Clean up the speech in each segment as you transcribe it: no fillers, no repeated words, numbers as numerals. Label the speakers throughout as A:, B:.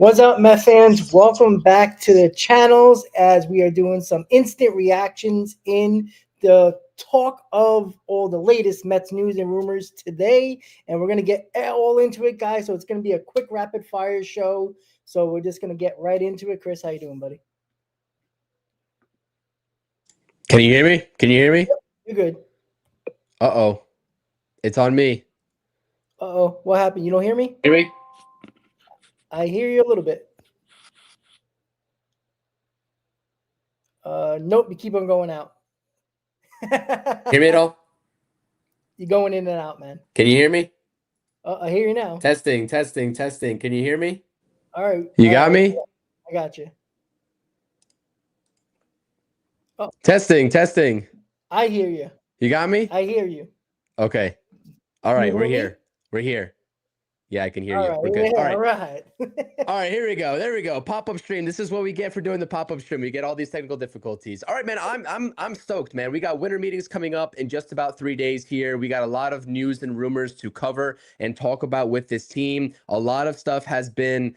A: What's up, Met fans? Welcome back to the channels as we are doing some instant reactions in the talk of all the latest Mets news and rumors today. And we're going to get all into it, guys. So it's going to be a quick rapid fire show. So we're just going to get right into it. Chris, how you doing, buddy?
B: Can you hear me? Can you hear me?
A: Yep, you're good.
B: Uh-oh. It's on me.
A: Uh-oh. What happened? You don't hear me?
B: Hear me?
A: I hear you a little bit. Nope, you keep on going out.
B: Hear me at all?
A: You're going in and out, man.
B: Can you hear me?
A: I hear you now.
B: Testing. Can you hear me?
A: All right.
B: You got me?
A: I got you.
B: Oh. Testing.
A: I hear you.
B: You got me?
A: I hear you.
B: Okay. All right, we're here. We're here. Yeah, I can hear you.
A: Right,
B: we're good.
A: Yeah,
B: all right.
A: All
B: right, here we go. There we go. Pop-up stream. This is what we get for doing the pop-up stream. We get all these technical difficulties. All right, man. I'm stoked, man. We got winter meetings coming up in just about 3 days here. We got a lot of news and rumors to cover and talk about with this team. A lot of stuff has been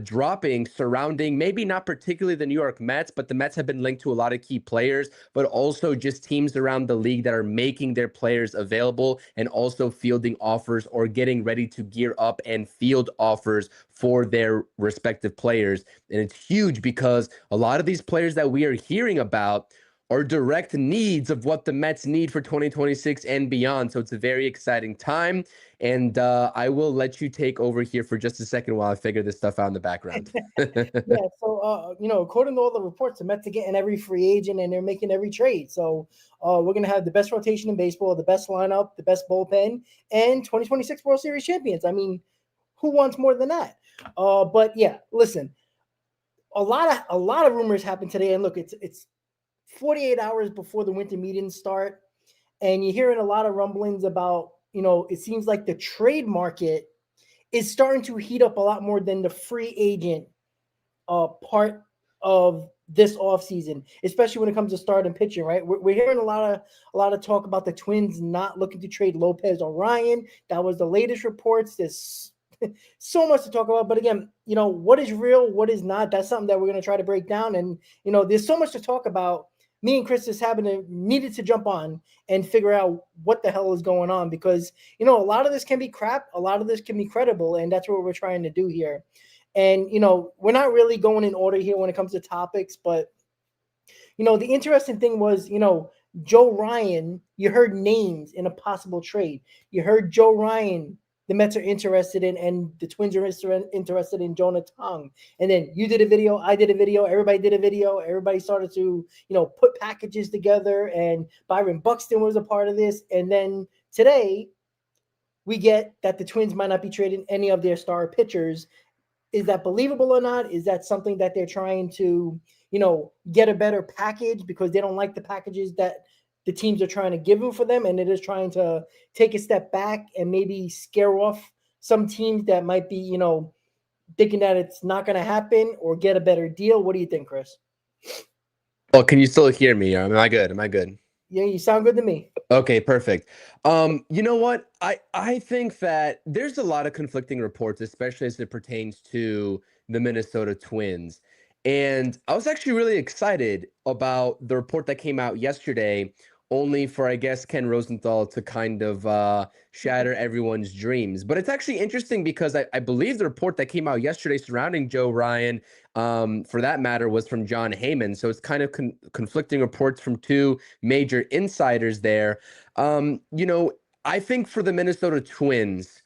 B: dropping surrounding maybe not particularly the New York Mets, but the Mets have been linked to a lot of key players, but also just teams around the league that are making their players available and also fielding offers or getting ready to gear up and field offers for their respective players. And it's huge because a lot of these players that we are hearing about are direct needs of what the Mets need for 2026 and beyond. So it's a very exciting time. And I will let you take over here for just a second while I figure this stuff out in the background.
A: Yeah, so, according to all the reports, the Mets are getting every free agent and they're making every trade. So we're going to have the best rotation in baseball, the best lineup, the best bullpen, and 2026 World Series champions. I mean, who wants more than that? But yeah, listen, a lot of rumors happened today. And look, it's 48 hours before the winter meetings start, and you're hearing a lot of rumblings about, it seems like the trade market is starting to heat up a lot more than the free agent part of this offseason, especially when it comes to starting pitching, right? We're hearing a lot of talk about the Twins not looking to trade Lopez or Ryan. That was the latest reports. There's so much to talk about, but again, what is real, what is not, that's something that we're going to try to break down. And there's so much to talk about. Me and Chris just needed to jump on and figure out what the hell is going on, because a lot of this can be crap, a lot of this can be credible, and that's what we're trying to do here. And we're not really going in order here when it comes to topics, but the interesting thing was, Joe Ryan, you heard names in a possible trade. You heard Joe Ryan, the Mets are interested in, and the Twins are interested in Jonah Tong. And then you did a video, I did a video, everybody did a video. Everybody started to, put packages together, and Byron Buxton was a part of this. And then today we get that the Twins might not be trading any of their star pitchers. Is that believable or not? Is that something that they're trying to, get a better package because they don't like the packages that the teams are trying to give them for them, and it is trying to take a step back and maybe scare off some teams that might be, thinking that it's not going to happen or get a better deal? What do you think, Chris?
B: Well, can you still hear me? Am I good?
A: Yeah, you sound good to me.
B: Okay, perfect. You know what? I think that there's a lot of conflicting reports, especially as it pertains to the Minnesota Twins. And I was actually really excited about the report that came out yesterday, only for, I guess, Ken Rosenthal to kind of shatter everyone's dreams. But it's actually interesting because I believe the report that came out yesterday surrounding Joe Ryan, for that matter, was from John Heyman. So it's kind of conflicting reports from two major insiders there. I think for the Minnesota Twins,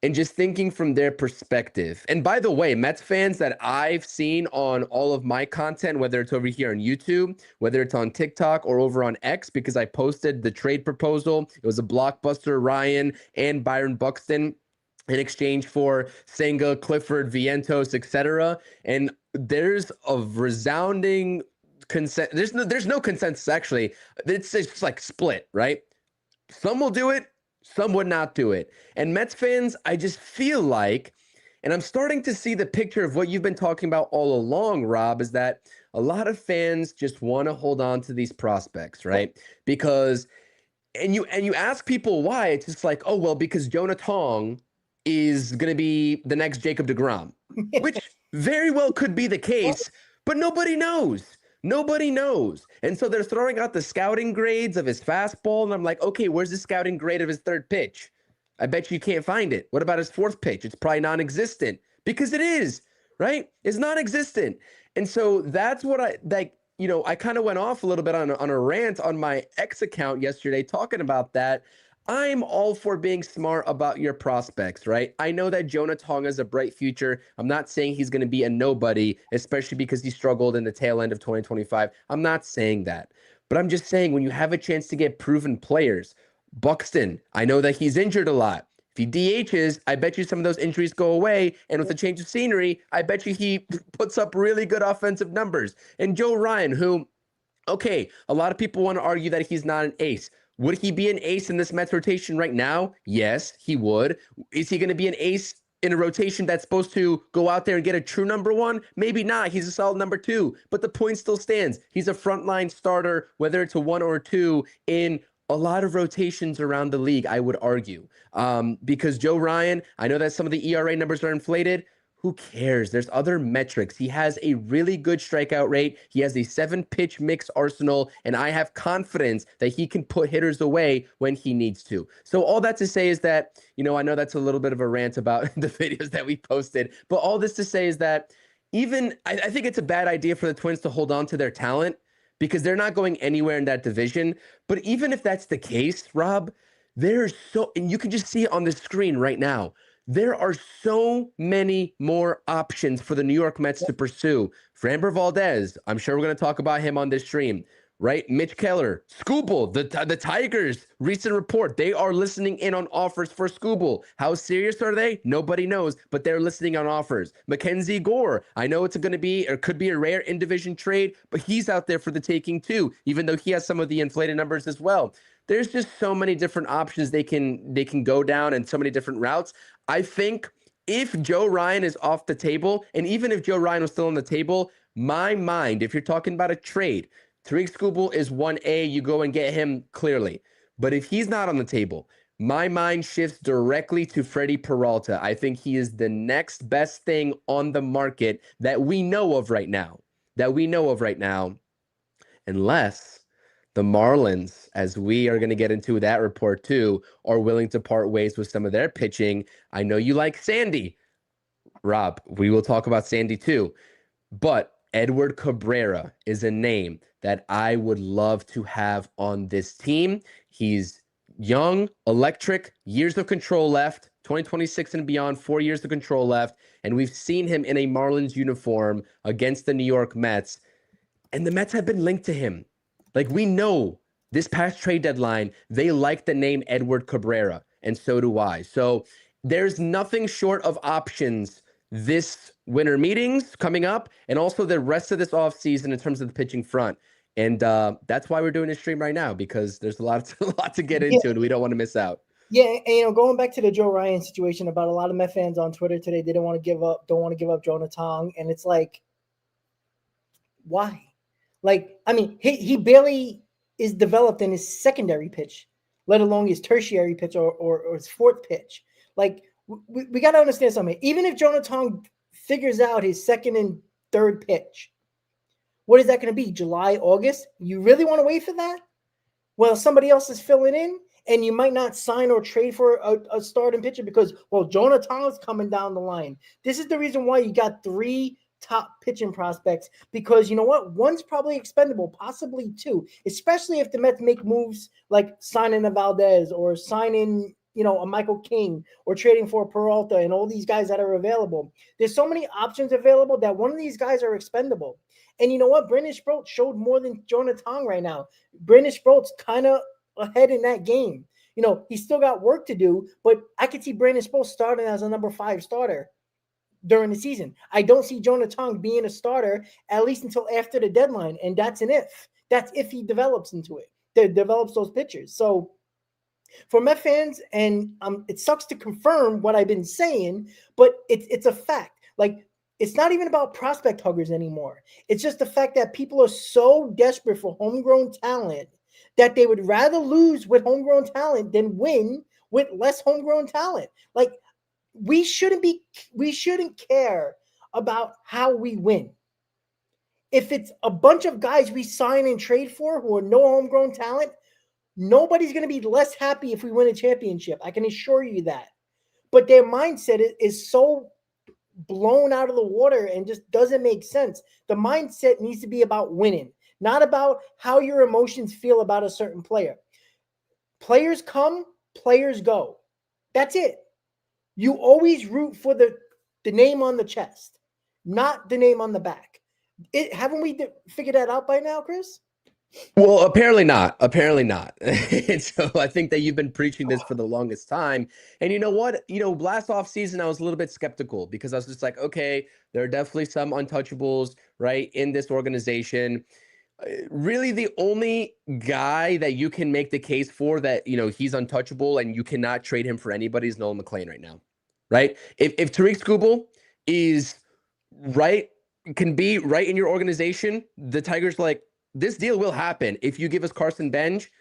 B: and just thinking from their perspective. And by the way, Mets fans that I've seen on all of my content, whether it's over here on YouTube, whether it's on TikTok or over on X, because I posted the trade proposal. It was a blockbuster, Ryan and Byron Buxton in exchange for Senga, Clifford, Vientos, etc. And there's a resounding consent. There's no consensus, actually. It's just like split, right? Some will do it, some would not do it. And Mets fans, I just feel like, and I'm starting to see the picture of what you've been talking about all along, Rob, is that a lot of fans just want to hold on to these prospects, right? Because, and you ask people why, it's just like, oh, well, because Jonah Tong is going to be the next Jacob deGrom. which very well could be the case, but nobody knows. Nobody knows. And so they're throwing out the scouting grades of his fastball. And I'm like, okay, where's the scouting grade of his third pitch? I bet you can't find it. What about his fourth pitch? It's probably non-existent because it is, right? It's non-existent. And so that's what I like. I kind of went off a little bit on a rant on my X account yesterday talking about that. I'm all for being smart about your prospects, right? I know that Jonah Tonga has a bright future. I'm not saying he's going to be a nobody, especially because he struggled in the tail end of 2025. I'm not saying that. But I'm just saying when you have a chance to get proven players, Buxton, I know that he's injured a lot. If he DHs, I bet you some of those injuries go away. And with a change of scenery, I bet you he puts up really good offensive numbers. And Joe Ryan, who, okay, a lot of people want to argue that he's not an ace. Would he be an ace in this Mets rotation right now? Yes, he would. Is he going to be an ace in a rotation that's supposed to go out there and get a true number one? Maybe not. He's a solid number two, but the point still stands. He's a frontline starter, whether it's a one or a two in a lot of rotations around the league, I would argue. Because Joe Ryan, I know that some of the ERA numbers are inflated. Who cares? There's other metrics. He has a really good strikeout rate. He has a 7-pitch mix arsenal, and I have confidence that he can put hitters away when he needs to. So all that to say is that, I know that's a little bit of a rant about the videos that we posted, but all this to say is that I think it's a bad idea for the Twins to hold on to their talent because they're not going anywhere in that division. But even if that's the case, Rob, and you can just see it on the screen right now, there are so many more options for the New York Mets to pursue. Framber Valdez, I'm sure we're going to talk about him on this stream, right? Mitch Keller, Skubal, the Tigers, recent report, they are listening in on offers for Skubal. How serious are they? Nobody knows, but they're listening on offers. Mackenzie Gore, I know it's going to be, or could be a rare in-division trade, but he's out there for the taking too, even though he has some of the inflated numbers as well. There's just so many different options they can go down and so many different routes. I think if Joe Ryan is off the table, and even if Joe Ryan was still on the table, my mind, if you're talking about a trade, Tariq Skubal is 1A, you go and get him clearly. But if he's not on the table, my mind shifts directly to Freddie Peralta. I think he is the next best thing on the market that we know of right now. Unless the Marlins, as we are going to get into that report too, are willing to part ways with some of their pitching. I know you like Sandy, Rob. We will talk about Sandy too. But Edward Cabrera is a name that I would love to have on this team. He's young, electric, years of control left, 2026 and beyond, 4 years of control left. And we've seen him in a Marlins uniform against the New York Mets. And the Mets have been linked to him. Like, we know this past trade deadline, they like the name Edward Cabrera, and so do I. So there's nothing short of options this winter meetings coming up, and also the rest of this offseason in terms of the pitching front. And that's why we're doing this stream right now, because there's a lot to get into, and we don't want to miss out.
A: Yeah, and going back to the Joe Ryan situation, about a lot of Met fans on Twitter today, they don't want to give up Jonah Tong, and it's like, why? Like, I mean, he barely is developed in his secondary pitch, let alone his tertiary pitch or his fourth pitch. Like, we got to understand something. Even if Jonah Tong figures out his second and third pitch, what is that going to be? July, August? You really want to wait for that? Well, somebody else is filling in, and you might not sign or trade for a starting pitcher because, well, Jonah Tong is coming down the line. This is the reason why you got 3 top pitching prospects, because you know what? One's probably expendable, possibly 2, especially if the Mets make moves like signing a Valdez or signing, a Michael King or trading for Peralta and all these guys that are available. There's so many options available that one of these guys are expendable. And you know what? Brandon Sproat showed more than Jonah Tong right now. Brandon Sproat's kind of ahead in that game. He's still got work to do, but I could see Brandon Sproat starting as a number 5 starter during the season. I don't see Jonah Tong being a starter at least until after the deadline, and that's an if. That's if he develops into it, that develops those pitchers. So for Met fans, and it sucks to confirm what I've been saying, but it's a fact. Like, it's not even about prospect huggers anymore. It's just the fact that people are so desperate for homegrown talent that they would rather lose with homegrown talent than win with less homegrown talent. Like, we shouldn't care about how we win. If it's a bunch of guys we sign and trade for who are no homegrown talent, nobody's going to be less happy if we win a championship. I can assure you that. But their mindset is so blown out of the water and just doesn't make sense. The mindset needs to be about winning, not about how your emotions feel about a certain player. Players come, players go. That's it. You always root for the name on the chest, not the name on the back. Haven't we figured that out by now, Chris?
B: Well, apparently not. Apparently not. And so I think that you've been preaching this for the longest time. And you know what? Last off season, I was a little bit skeptical because I was just like, okay, there are definitely some untouchables, right, in this organization. Really, the only guy that you can make the case for that, he's untouchable and you cannot trade him for anybody is Nolan McLean right now, right? If Tariq Skubal is right, can be right in your organization, the Tigers like, this deal will happen if you give us Carson Bench.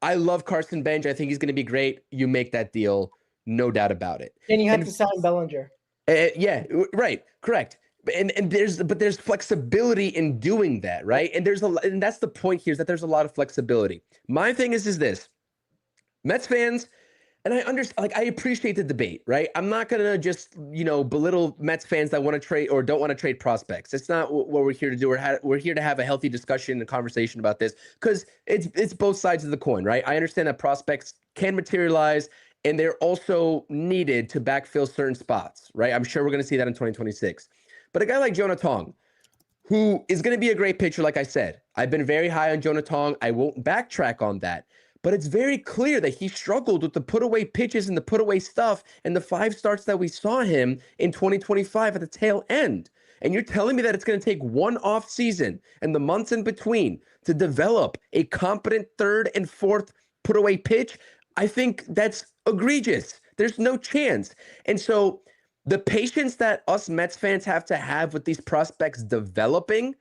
B: I love Carson Bench. I think he's going to be great. You make that deal, no doubt about it.
A: Then you have to sign Bellinger.
B: Yeah, right, correct. And there's flexibility in doing that, right? And that's the point here, is that there's a lot of flexibility. My thing is this: Mets fans. And I understand, I appreciate the debate, right? I'm not going to just, belittle Mets fans that want to trade or don't want to trade prospects. It's not what we're here to do. We're here to have a healthy discussion and conversation about this because it's both sides of the coin, right? I understand that prospects can materialize and they're also needed to backfill certain spots, right? I'm sure we're going to see that in 2026. But a guy like Jonah Tong, who is going to be a great pitcher, like I said, I've been very high on Jonah Tong. I won't backtrack on that. But it's very clear that he struggled with the put-away pitches and the put-away stuff and the 5 starts that we saw him in 2025 at the tail end. And you're telling me that it's going to take one off season and the months in between to develop a competent 3rd and 4th put-away pitch? I think that's egregious. There's no chance. And so the patience that us Mets fans have to have with these prospects developing,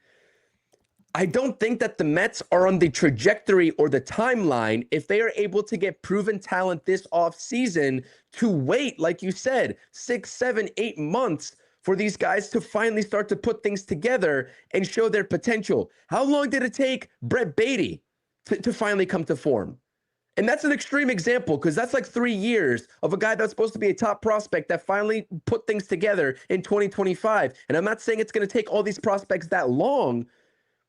B: I don't think that the Mets are on the trajectory or the timeline if they are able to get proven talent this offseason to wait, like you said, 6, 7, 8 months for these guys to finally start to put things together and show their potential. How long did it take Brett Beatty to finally come to form? And that's an extreme example because that's like 3 years of a guy that's supposed to be a top prospect that finally put things together in 2025. And I'm not saying it's going to take all these prospects that long,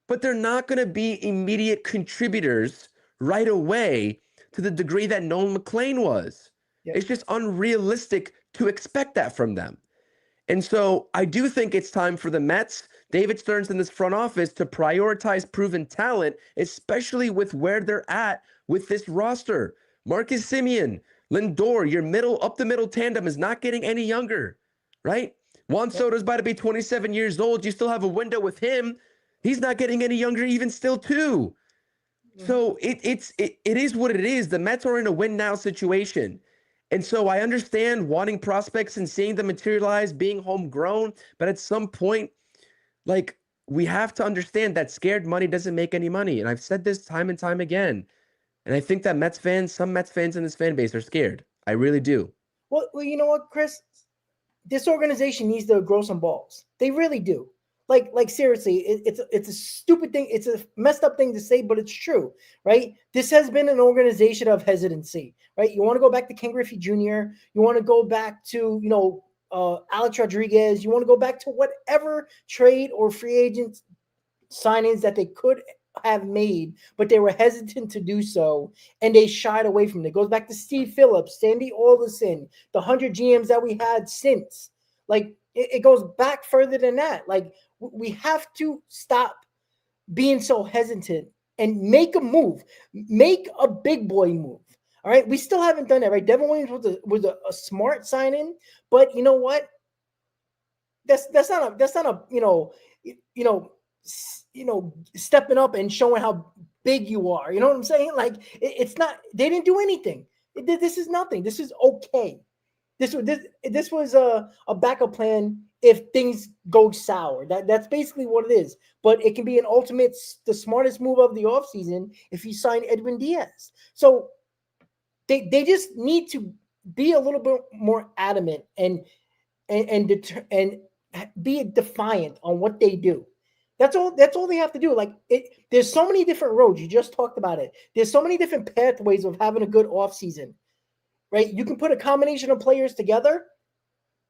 B: but they're not going to be immediate contributors right away to the degree that Nolan McLean was. Yep. It's just unrealistic to expect that from them. And so I do think it's time for the Mets, David Stearns in this front office, to prioritize proven talent, especially with where they're at with this roster. Marcus Semien, Lindor, your up the middle tandem is not getting any younger, right? Juan Soto's about to be 27 years old. You still have a window with him. He's not getting any younger even still too. So it is what it is. The Mets are in a win now situation. And so I understand wanting prospects and seeing them materialize, being homegrown. But at some point, we have to understand that scared money doesn't make any money. And I've said this time and time again. And I think that some Mets fans in this fan base are scared. I really do.
A: Well, you know what, Chris? This organization needs to grow some balls. They really do. Like seriously, it's a stupid thing. It's a messed up thing to say, but it's true, right? This has been an organization of hesitancy, right? You want to go back to Ken Griffey Jr. You want to go back to, Alex Rodriguez. You want to go back to whatever trade or free agent signings that they could have made, but they were hesitant to do so, and they shied away from it. It goes back to Steve Phillips, Sandy Alderson, the 100 GMs that we had since. It goes back further than that. We have to stop being so hesitant and make a move. Make a big boy move. All right. We still haven't done that, right? Devin Williams was a smart sign-in, but you know what? That's not a stepping up and showing how big you are. You know what I'm saying? It's not. They didn't do anything. This is nothing. This is okay. This was a backup plan if things go sour. That's basically what it is. But it can be the smartest move of the offseason if you sign Edwin Diaz. So they just need to be a little bit more adamant and be defiant on what they do. That's all they have to do. Like there's so many different roads. You just talked about it. There's so many different pathways of having a good offseason, right? You can put a combination of players together,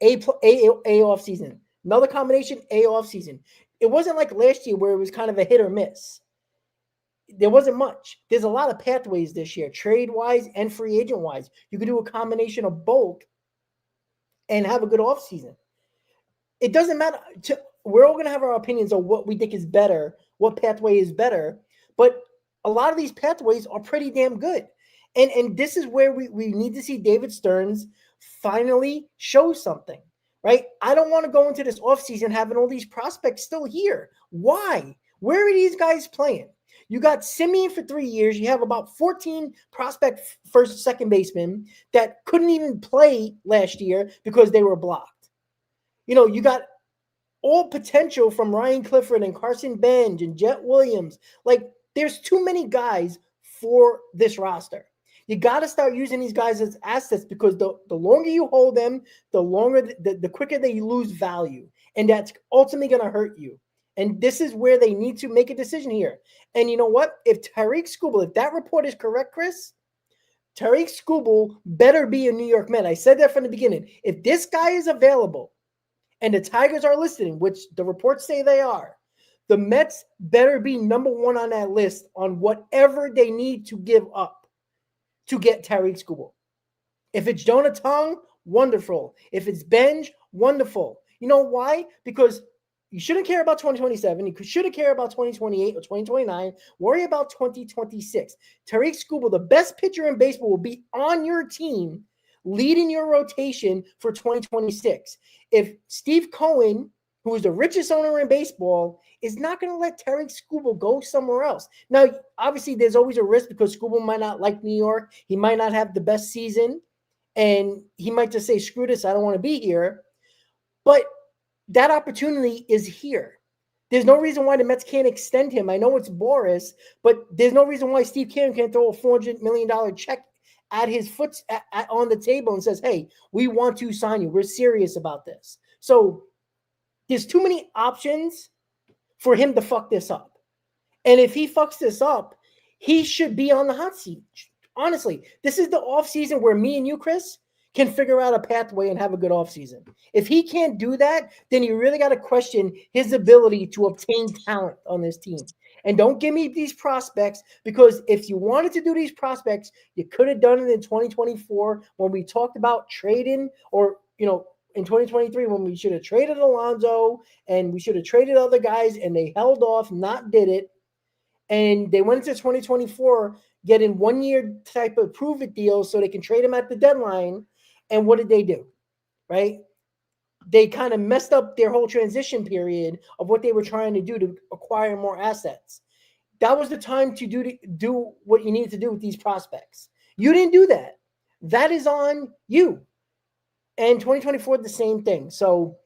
A: a offseason. Another combination, a offseason. It wasn't like last year where it was kind of a hit or miss. There wasn't much. There's a lot of pathways this year, trade-wise and free agent-wise. You could do a combination of both and have a good offseason. It doesn't matter. We're all going to have our opinions on what we think is better, what pathway is better, but a lot of these pathways are pretty damn good. And this is where we need to see David Stearns finally show something, right? I don't want to go into this offseason having all these prospects still here. Why? Where are these guys playing? You got Simeon for 3 years. You have about 14 prospect first, second basemen that couldn't even play last year because they were blocked. You got all potential from Ryan Clifford and Carson Benj and Jet Williams. Like, there's too many guys for this roster. You got to start using these guys as assets because the longer you hold them, the quicker they lose value. And that's ultimately going to hurt you. And this is where they need to make a decision here. And you know what? If Tarik Skubal, if that report is correct, Chris, Tarik Skubal better be a New York Met. I said that from the beginning. If this guy is available and the Tigers are listening, which the reports say they are, the Mets better be number one on that list on whatever they need to give up to get Tarik Skubal. If it's Jonah Tong, wonderful. If it's Benj, wonderful. You know why? Because you shouldn't care about 2027. You shouldn't care about 2028 or 2029. Worry about 2026. Tarik Skubal, the best pitcher in baseball, will be on your team, leading your rotation for 2026. If Steve Cohen, who is the richest owner in baseball, is not going to let Tarik Skubal go somewhere else. Now, obviously, there's always a risk because Skubal might not like New York. He might not have the best season, and he might just say, screw this, I don't want to be here. But that opportunity is here. There's no reason why the Mets can't extend him. I know it's Boris, but there's no reason why Steve Cohen can't throw a $400 million check at his foot on the table and says, hey, we want to sign you. We're serious about this. So there's too many options for him to fuck this up. And if he fucks this up, he should be on the hot seat. Honestly, this is the offseason where me and you, Chris, can figure out a pathway and have a good offseason. If he can't do that, then you really got to question his ability to obtain talent on this team. And don't give me these prospects, because if you wanted to do these prospects, you could have done it in 2024 when we talked about trading, or, in 2023 when we should have traded Alonso and we should have traded other guys, and they held off, not did it. And they went into 2024 getting 1 year type of prove it deals so they can trade him at the deadline. And what did they do? Right? They kind of messed up their whole transition period of what they were trying to do to acquire more assets. That was the time to do what you needed to do with these prospects. You didn't do that. That is on you. And 2024, the same thing. So,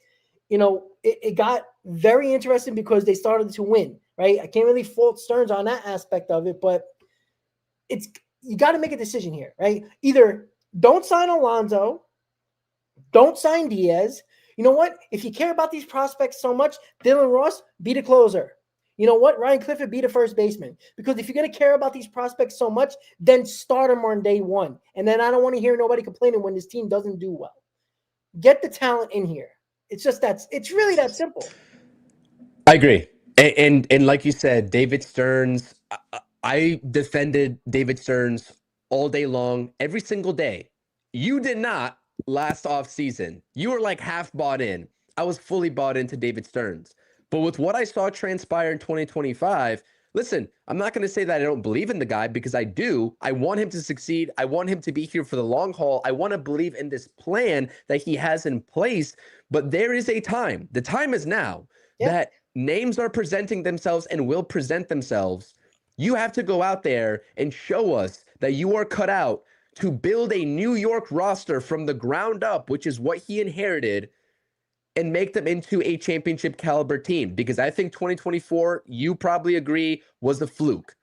A: it got very interesting because they started to win, right? I can't really fault Stearns on that aspect of it, but you got to make a decision here, right? Either don't sign Alonso, don't sign Diaz. You know what? If you care about these prospects so much, Dylan Ross, be the closer. You know what? Ryan Clifford, be the first baseman. Because if you're going to care about these prospects so much, then start them on day one. And then I don't want to hear nobody complaining when this team doesn't do well. Get the talent in here. It's really that simple.
B: I agree. And like you said, David Stearns, I defended David Stearns all day long, every single day. You did not last offseason. You were like half bought in. I was fully bought into David Stearns. But with what I saw transpire in 2025, listen, I'm not going to say that I don't believe in the guy, because I do. I want him to succeed. I want him to be here for the long haul. I want to believe in this plan that he has in place. But there is a time. The time is now that names are presenting themselves and will present themselves. You have to go out there and show us that you are cut out to build a New York roster from the ground up, which is what he inherited, and make them into a championship caliber team. Because I think 2024, you probably agree, was a fluke.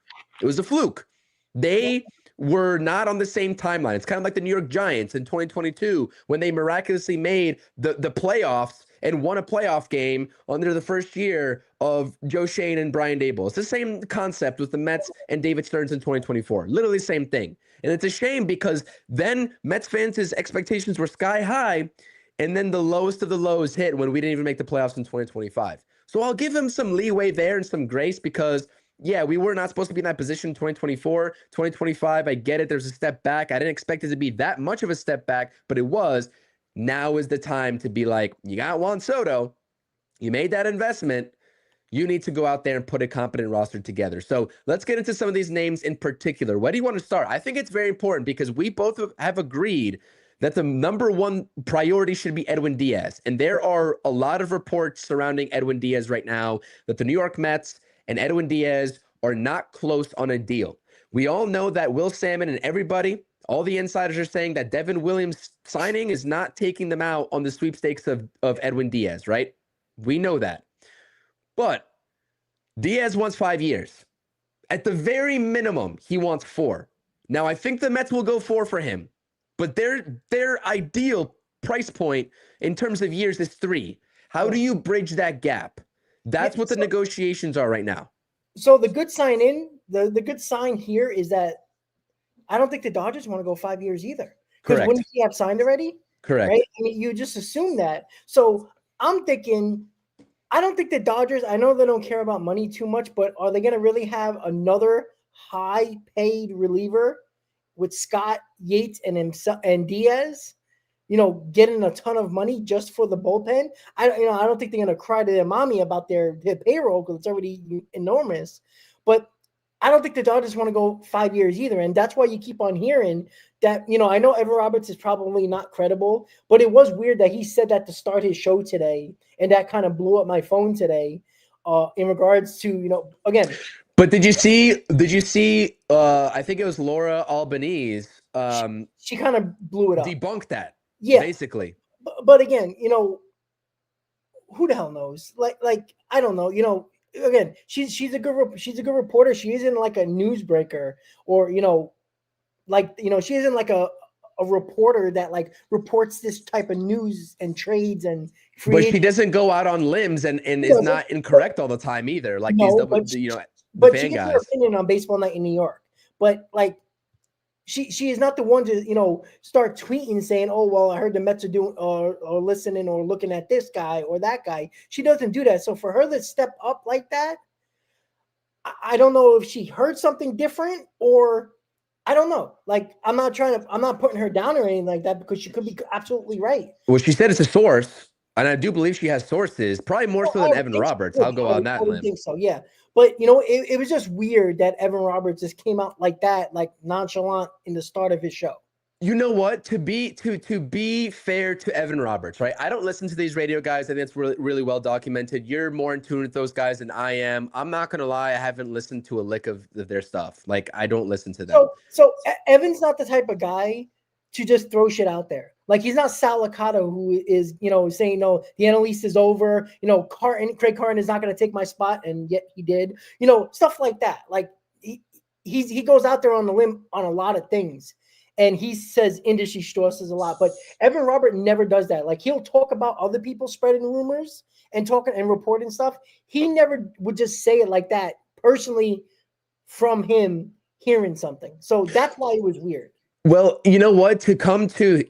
B: It was a fluke. They were not on the same timeline. It's kind of like the New York Giants in 2022 when they miraculously made the playoffs and won a playoff game under the first year of Joe Shane and Brian Daboll. It's the same concept with the Mets and David Stearns in 2024. Literally same thing. And it's a shame because then Mets fans' expectations were sky high, and then the lowest of the lows hit when we didn't even make the playoffs in 2025. So I'll give him some leeway there and some grace because, yeah, we were not supposed to be in that position in 2024. 2025, I get it. There's a step back. I didn't expect it to be that much of a step back, but it was. Now is the time to be like, you got Juan Soto. You made that investment. You need to go out there and put a competent roster together. So let's get into some of these names in particular. Where do you want to start? I think it's very important because we both have agreed that the number one priority should be Edwin Diaz. And there are a lot of reports surrounding Edwin Diaz right now that the New York Mets and Edwin Diaz are not close on a deal. We all know that Will Salmon and everybody, all the insiders are saying that Devin Williams signing is not taking them out on the sweepstakes of Edwin Diaz, right? We know that. But Diaz wants 5 years. At the very minimum, he wants 4. Now, I think the Mets will go 4 for him, but their ideal price point in terms of years is 3. How do you bridge that gap? That's what the negotiations are right now.
A: So the good the good sign here is that I don't think the Dodgers want to go 5 years either. Because wouldn't he have signed already?
B: Correct.
A: Right? I mean, you just assume that. So I'm thinking, I don't think the Dodgers, I know they don't care about money too much, but are they going to really have another high-paid reliever with Scott, Yates, and Diaz, getting a ton of money just for the bullpen? I don't think they're going to cry to their mommy about their payroll because it's already enormous. But I don't think the Dodgers want to go 5 years either. And that's why you keep on hearing that, I know Evan Roberts is probably not credible, but it was weird that he said that to start his show today. And that kind of blew up my phone today in regards to, again.
B: But did you see, I think it was Laura Albanese.
A: She kind of blew it up.
B: Debunked that.
A: Yeah.
B: Basically.
A: But again, who the hell knows? Like I don't know, again, she's a good reporter. She isn't like a newsbreaker or she isn't like a reporter that like reports this type of news and trades and
B: but she doesn't go out on limbs and is not incorrect all the time either. Like these
A: but she gets her opinion on Baseball Night in New York. But like she is not the one to start tweeting saying, oh well, I heard the Mets are doing or listening or looking at this guy or that guy. She doesn't do that. So for her to step up like that, I don't know if she heard something different or I don't know. Like I'm not putting her down or anything like that because she could be absolutely right.
B: Well, she said it's a source, and I do believe she has sources, probably more so than Evan Roberts. I'll go on that limb.
A: I think so, yeah. But it was just weird that Evan Roberts just came out like that, like nonchalant in the start of his show.
B: You know what? To be fair to Evan Roberts, right? I don't listen to these radio guys. I think it's really, really well documented. You're more in tune with those guys than I am. I'm not gonna lie, I haven't listened to a lick of their stuff. Like I don't listen to them.
A: So Evan's not the type of guy to just throw shit out there. Like he's not Sal Licata, who is saying no, the NL East is over. Craig Carton is not going to take my spot, and yet he did. Stuff like that. Like he goes out there on the limb on a lot of things. And he says industry sources a lot, but Evan Robert never does that. Like he'll talk about other people spreading rumors and talking and reporting stuff. He never would just say it like that personally from him hearing something. So that's why it was weird.
B: Well, you know what? To come to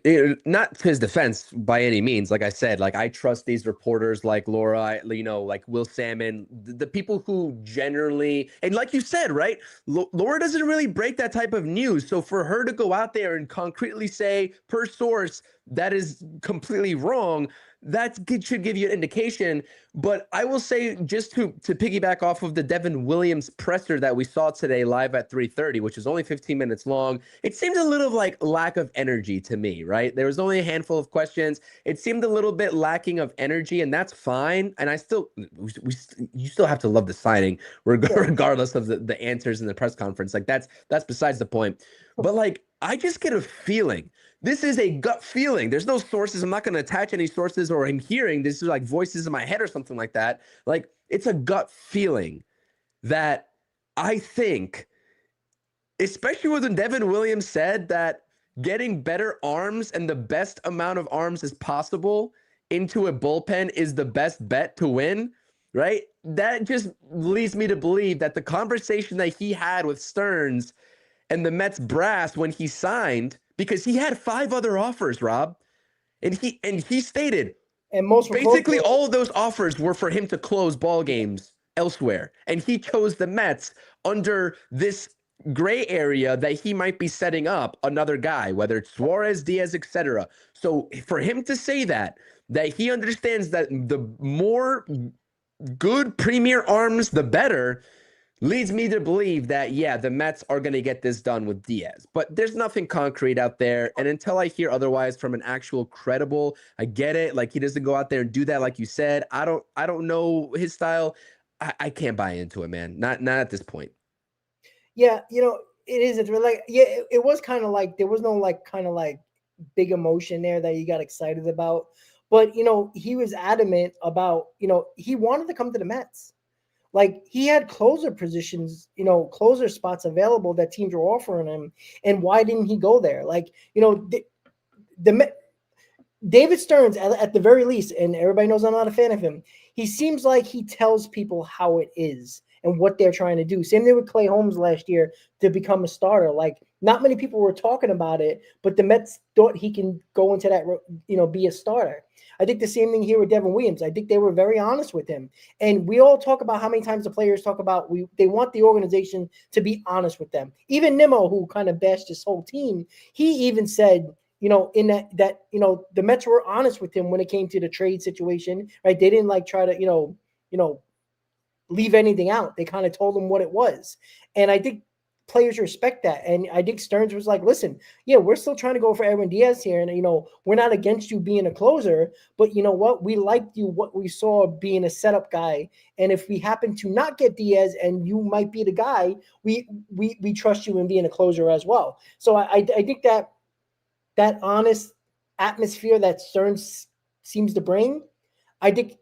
B: not to his defense by any means, like I said, like I trust these reporters like Laura, like Will Salmon, the people who generally, and like you said, right? Laura doesn't really break that type of news. So for her to go out there and concretely say per source that is completely wrong, that should give you an indication. But I will say, just to piggyback off of the Devin Williams presser that we saw today live at 3:30, which was only 15 minutes long, it seemed a little like lack of energy to me, right? There was only a handful of questions. It seemed a little bit lacking of energy, and that's fine. And you still have to love the signing, regardless of the answers in the press conference. Like that's besides the point. But like, I just get a feeling. This is a gut feeling. There's no sources. I'm not going to attach any sources or I'm hearing. This is like voices in my head or something like that. Like it's a gut feeling that I think, especially when Devin Williams said that getting better arms and the best amount of arms as possible into a bullpen is the best bet to win, right? That just leads me to believe that the conversation that he had with Stearns and the Mets brass when he signed, because he had 5 other offers, Rob, and he stated
A: And most were
B: basically
A: close.
B: all of those offers were for him to close ball games elsewhere, and he chose the Mets under this gray area that he might be setting up another guy, whether it's Suarez, Diaz, etc. So for him to say that he understands that the more good premier arms, the better, leads me to believe that, yeah, the Mets are going to get this done with Diaz. But there's nothing concrete out there. And until I hear otherwise from an actual credible, I get it. Like, he doesn't go out there and do that, like you said. I don't know his style. I can't buy into it, man. Not at this point.
A: Yeah, it is. It's really it was kind of like there was no kind of big emotion there that you got excited about. But he was adamant about he wanted to come to the Mets. Like, he had closer positions, closer spots available that teams were offering him, and why didn't he go there? Like, the David Stearns, at the very least, and everybody knows I'm not a fan of him, he seems like he tells people how it is and what they're trying to do. Same thing with Clay Holmes last year to become a starter. Like, not many people were talking about it, but the Mets thought he can go into that, be a starter. I think the same thing here with Devin Williams. I think they were very honest with him. And we all talk about how many times the players talk about they want the organization to be honest with them. Even Nimmo, who kind of bashed this whole team, he even said, in that the Mets were honest with him when it came to the trade situation, right? They didn't try to, leave anything out. They kind of told him what it was. And I think players respect that. And I think Stearns was like, listen, yeah, we're still trying to go for Edwin Diaz here. And, we're not against you being a closer, but you know what? We liked you, what we saw being a setup guy. And if we happen to not get Diaz and you might be the guy, we trust you in being a closer as well. So I think that honest atmosphere that Stearns seems to bring, I think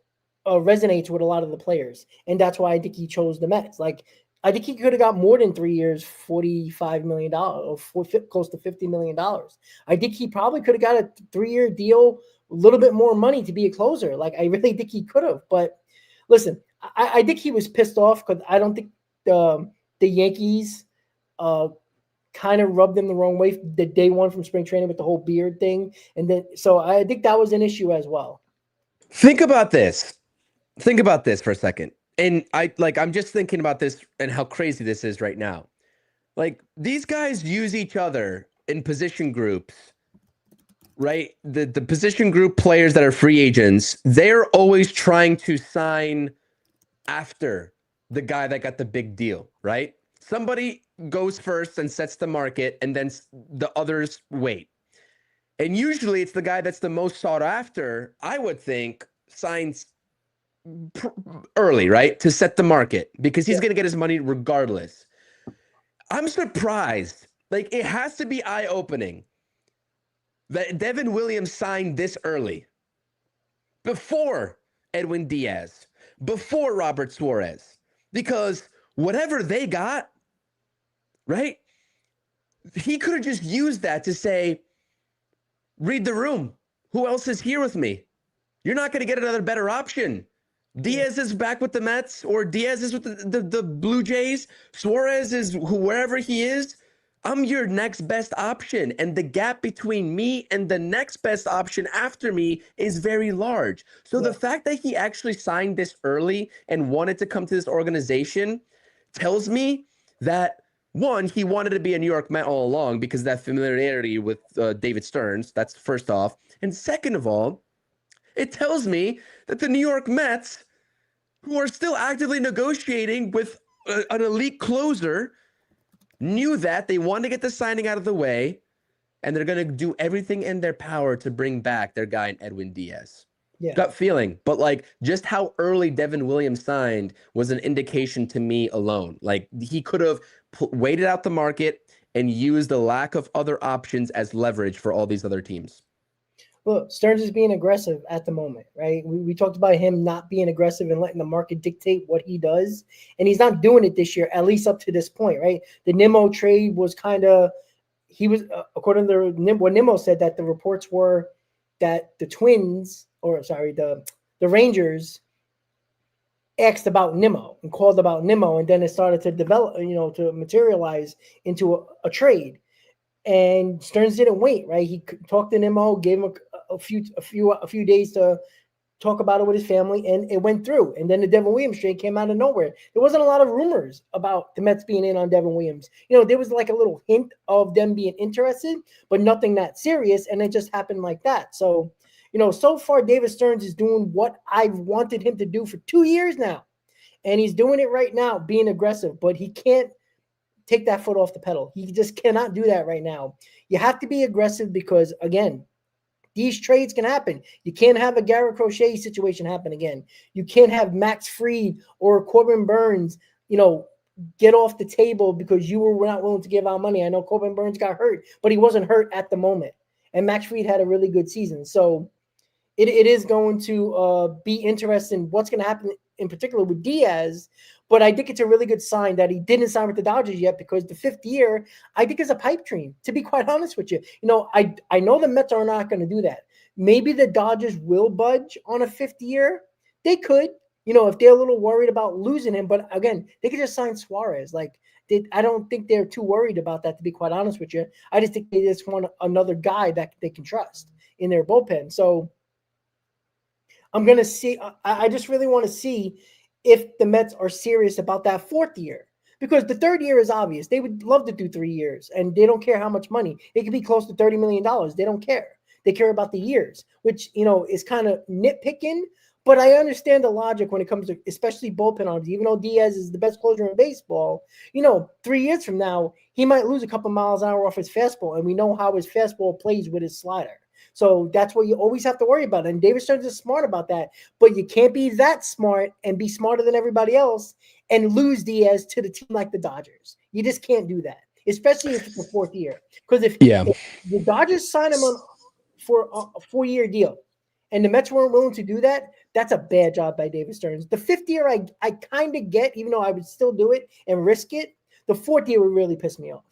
A: resonates with a lot of the players. And that's why I think he chose the Mets. Like, I think he could have got more than 3 years, $45 million or close to $50 million. I think he probably could have got a 3-year deal, a little bit more money to be a closer. Like, I really think he could have. But listen, I think he was pissed off because I don't think the Yankees kind of rubbed him the wrong way the day one from spring training with the whole beard thing. And then, so I think that was an issue as well.
B: Think about this for a second. And I'm just thinking about this and how crazy this is right now. Like, these guys use each other in position groups, right? The position group players that are free agents, they're always trying to sign after the guy that got the big deal, right? Somebody goes first and sets the market, and then the others wait. And usually it's the guy that's the most sought after, I would think, signs early, right? To set the market, because he's going to get his money regardless. I'm surprised. Like, it has to be eye-opening that Devin Williams signed this early, before Edwin Diaz, before Robert Suarez, because whatever they got, right? He could have just used that to say, read the room. Who else is here with me? You're not going to get another better option. Diaz is back with the Mets, or Diaz is with the Blue Jays. Suarez is wherever he is. I'm your next best option. And the gap between me and the next best option after me is very large. So the fact that he actually signed this early and wanted to come to this organization tells me that, one, he wanted to be a New York Met all along because of that familiarity with David Stearns. That's first off. And second of all, it tells me that the New York Mets, who are still actively negotiating with an elite closer, knew that they wanted to get the signing out of the way, and they're going to do everything in their power to bring back their guy in Edwin Diaz. Yeah. Gut feeling. But like, just how early Devin Williams signed was an indication to me alone. Like, he could have waited out the market and used the lack of other options as leverage for all these other teams.
A: Look, Stearns is being aggressive at the moment, right? We talked about him not being aggressive and letting the market dictate what he does, and he's not doing it this year, at least up to this point, right? The Nimmo trade was kind of, according to what Nimmo said, that the reports were that the Rangers asked about Nimmo and called about Nimmo, and then it started to develop, to materialize into a trade. And Stearns didn't wait, right? He talked to Nimmo, gave him a few days to talk about it with his family, and it went through. And then the Devin Williams trade came out of nowhere. There wasn't a lot of rumors about the Mets being in on Devin Williams. There was like a little hint of them being interested, but nothing that serious, and it just happened like that. So, so far David Stearns is doing what I've wanted him to do for 2 years now, and he's doing it right now, being aggressive, but he can't take that foot off the pedal. He just cannot do that right now. You have to be aggressive because, again, these trades can happen. You can't have a Garrett Crochet situation happen again. You can't have Max Fried or Corbin Burns, get off the table because you were not willing to give out money. I know Corbin Burns got hurt, but he wasn't hurt at the moment. And Max Fried had a really good season. So it is going to be interesting what's going to happen in particular with Diaz. But I think it's a really good sign that he didn't sign with the Dodgers yet, because the 5th year, I think, is a pipe dream, to be quite honest with you. I know the Mets are not going to do that. Maybe the Dodgers will budge on a 5th year. They could, if they're a little worried about losing him. But again, they could just sign Suarez. I don't think they're too worried about that, to be quite honest with you. I just think they just want another guy that they can trust in their bullpen. So I'm going to see. I just really want to see if the Mets are serious about that 4th year, because the 3rd year is obvious. They would love to do 3 years, and they don't care how much money. It could be close to $30 million. They don't care. They care about the years, which, is kind of nitpicking, but I understand the logic when it comes to especially bullpen arms. Even though Diaz is the best closer in baseball, 3 years from now, he might lose a couple miles an hour off his fastball, and we know how his fastball plays with his slider. So that's what you always have to worry about. And David Stearns is smart about that. But you can't be that smart and be smarter than everybody else and lose Diaz to the team like the Dodgers. You just can't do that, especially if it's the 4th year. Because if the Dodgers sign him for a 4-year deal and the Mets weren't willing to do that, that's a bad job by David Stearns. The 5th year, I kind of get, even though I would still do it and risk it. The 4th year would really piss me off.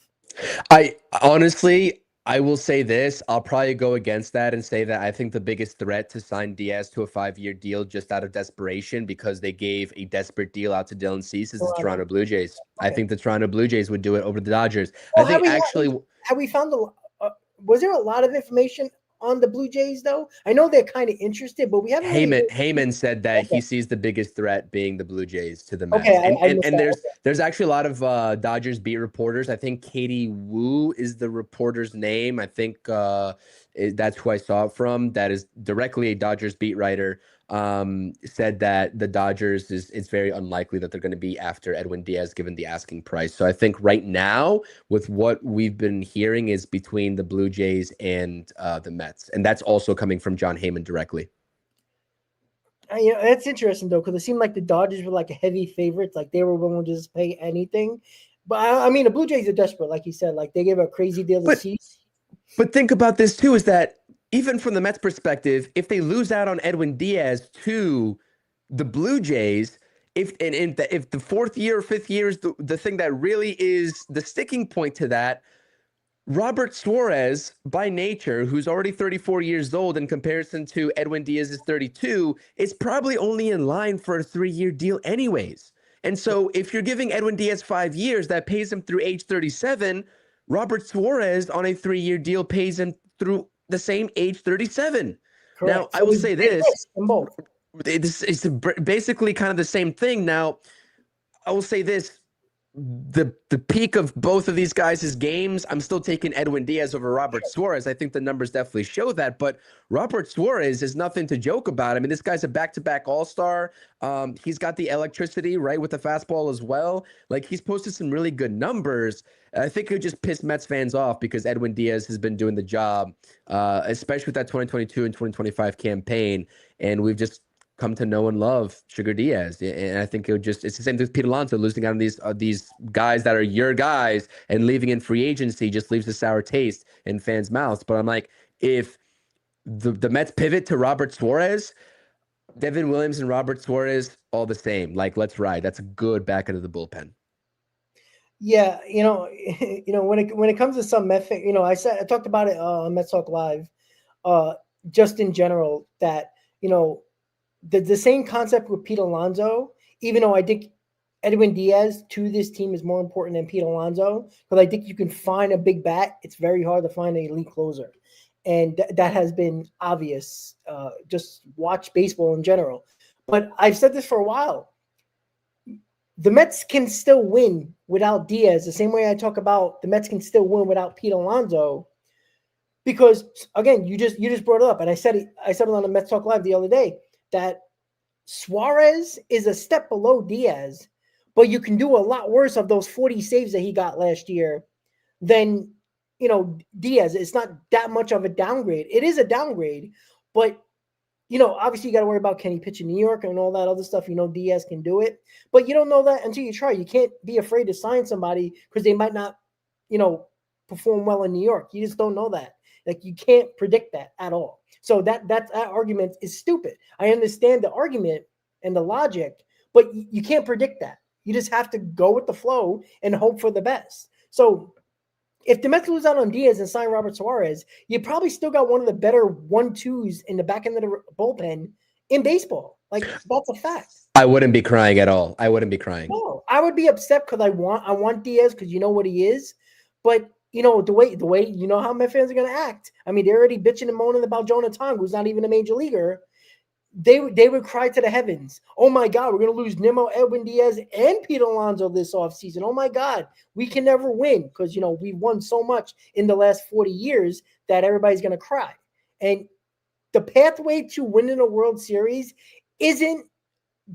B: I will say this. I'll probably go against that and say that I think the biggest threat to sign Diaz to a 5-year deal just out of desperation, because they gave a desperate deal out to Dylan Cease, is the Toronto Blue Jays. Okay. I think the Toronto Blue Jays would do it over the Dodgers.
A: Well, have we found was there a lot of information on the Blue Jays, though? I know they're kind of interested, but we haven't.
B: Heyman said that he sees the biggest threat being the Blue Jays to the Mets. And there's actually a lot of Dodgers beat reporters. I think Katie Wu is the reporter's name. I think that's who I saw it from. That is directly a Dodgers beat writer. Said that the Dodgers it's very unlikely that they're going to be after Edwin Diaz given the asking price. So I think right now, with what we've been hearing, is between the Blue Jays and the Mets. And that's also coming from John Heyman directly.
A: It's interesting, though, because it seemed like the Dodgers were like a heavy favorite. Like they were willing to just pay anything. But I mean, the Blue Jays are desperate, like you said. Like they gave a crazy deal to Cease.
B: But think about this, too, is that even from the Mets perspective, if they lose out on Edwin Diaz to the Blue Jays, if the 4th year or 5th year is the thing that really is the sticking point to that, Robert Suarez, by nature, who's already 34 years old in comparison to Edwin Diaz's 32, is probably only in line for a 3-year deal anyways. And so if you're giving Edwin Diaz 5 years, that pays him through age 37. Robert Suarez on a 3-year deal pays him through the same age 37. Correct. Now, I will say this. It's basically kind of the same thing. Now, I will say this. The peak of both of these guys' games, I'm still taking Edwin Diaz over Robert Suarez. I think the numbers definitely show that, but Robert Suarez is nothing to joke about. I mean, this guy's a back-to-back all-star. He's got the electricity, right, with the fastball as well. Like, he's posted some really good numbers. I think it would just piss Mets fans off because Edwin Diaz has been doing the job, especially with that 2022 and 2025 campaign, and we've just come to know and love Sugar Diaz. And I think it's the same thing with Pete Alonso. Losing out on these guys that are your guys and leaving in free agency just leaves a sour taste in fans' mouths. But I'm like, if the Mets pivot to Robert Suarez, Devin Williams and Robert Suarez, all the same. Like, let's ride. That's a good back into the bullpen.
A: Yeah, when it comes to some Met, I talked about it on Mets Talk Live. just in general that, the same concept with Pete Alonso, even though I think Edwin Diaz to this team is more important than Pete Alonso, because I think you can find a big bat. It's very hard to find an elite closer. And that has been obvious. Just watch baseball in general. But I've said this for a while. The Mets can still win without Diaz, the same way I talk about the Mets can still win without Pete Alonso. Because again, you just brought it up, and I said it on the Mets Talk Live the other day that Suarez is a step below Diaz, but you can do a lot worse of those 40 saves that he got last year than Diaz. It's not that much of a downgrade. It is a downgrade, but obviously you got to worry about can he pitch in New York and all that other stuff. Diaz can do it, but you don't know that until you try. You can't be afraid to sign somebody because they might not, perform well in New York. You just don't know that. Like, you can't predict that at all. So that argument is stupid. I understand the argument and the logic, but you can't predict that. You just have to go with the flow and hope for the best. So if the Mets lose out on Diaz and sign Robert Suarez, you probably still got one of the better 1-2s in the back end of the bullpen in baseball. Like, that's a fact.
B: I wouldn't be crying at all. I wouldn't be crying.
A: No, I would be upset because I want Diaz because you know what he is. But the way how Met fans are gonna act. I mean, they're already bitching and moaning about Jonah Tong, who's not even a major leaguer. They would cry to the heavens. Oh my God, we're gonna lose Nimmo, Edwin Diaz, and Pete Alonso this offseason. Oh my God, we can never win because we've won so much in the last 40 years that everybody's gonna cry. And the pathway to winning a World Series isn't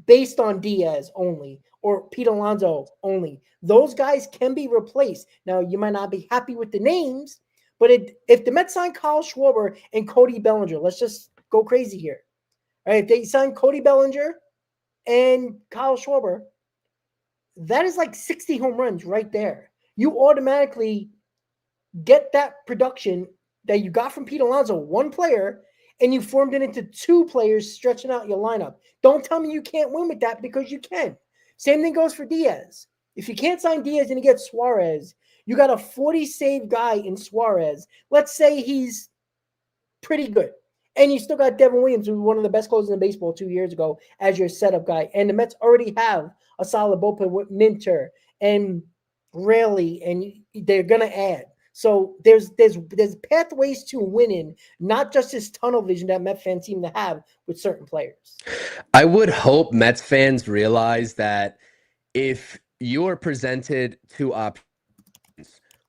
A: based on Diaz only or Pete Alonso only. Those guys can be replaced. Now, you might not be happy with the names, but if the Mets sign Kyle Schwarber and Cody Bellinger, let's just go crazy here. All right, if they sign Cody Bellinger and Kyle Schwarber, that is like 60 home runs right there. You automatically get that production that you got from Pete Alonso, one player, and you formed it into two players stretching out your lineup. Don't tell me you can't win with that because you can. Same thing goes for Diaz. If you can't sign Diaz and you get Suarez, you got a 40-save guy in Suarez. Let's say he's pretty good. And you still got Devin Williams, who was one of the best closers in baseball 2 years ago, as your setup guy. And the Mets already have a solid bullpen with Minter and Raley, and they're going to add. So there's pathways to winning, not just this tunnel vision that Met fans seem to have with certain players.
B: I would hope Mets fans realize that if you are presented two options,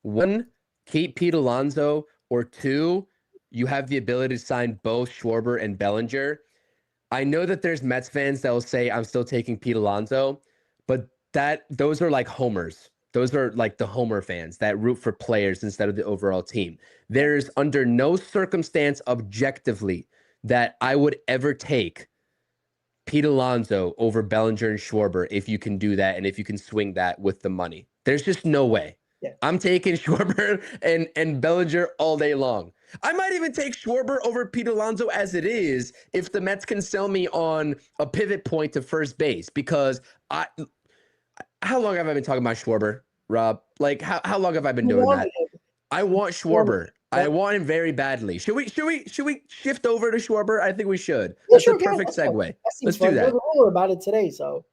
B: one, keep Pete Alonso, or two, you have the ability to sign both Schwarber and Bellinger. I know that there's Mets fans that will say I'm still taking Pete Alonso, but those are like homers. Those are like the homer fans that root for players instead of the overall team. There's under no circumstance objectively that I would ever take Pete Alonso over Bellinger and Schwarber if you can do that and if you can swing that with the money. There's just no way. Yeah. I'm taking Schwarber and Bellinger all day long. I might even take Schwarber over Pete Alonso as it is if the Mets can sell me on a pivot point to first base, because how long have I been talking about Schwarber, Rob? Like, how long have I been doing that? I want Schwarber. I want him very badly. Should we shift over to Schwarber? I think we should. That's a perfect segue. Let's do that.
A: We're about it today, so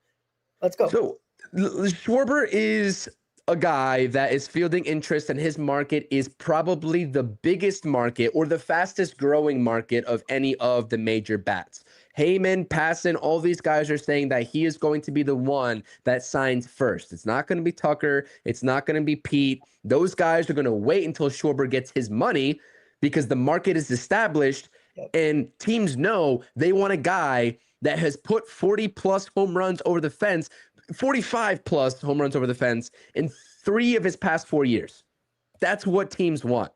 A: let's go.
B: So Schwarber is a guy that is fielding interest, and his market is probably the biggest market or the fastest growing market of any of the major bats. Heyman, Passan, all these guys are saying that he is going to be the one that signs first. It's not going to be Tucker. It's not going to be Pete. Those guys are going to wait until Schwarber gets his money because the market is established, and teams know they want a guy that has put 40-plus home runs over the fence, 45-plus home runs over the fence in 3 of his past 4 years. That's what teams want.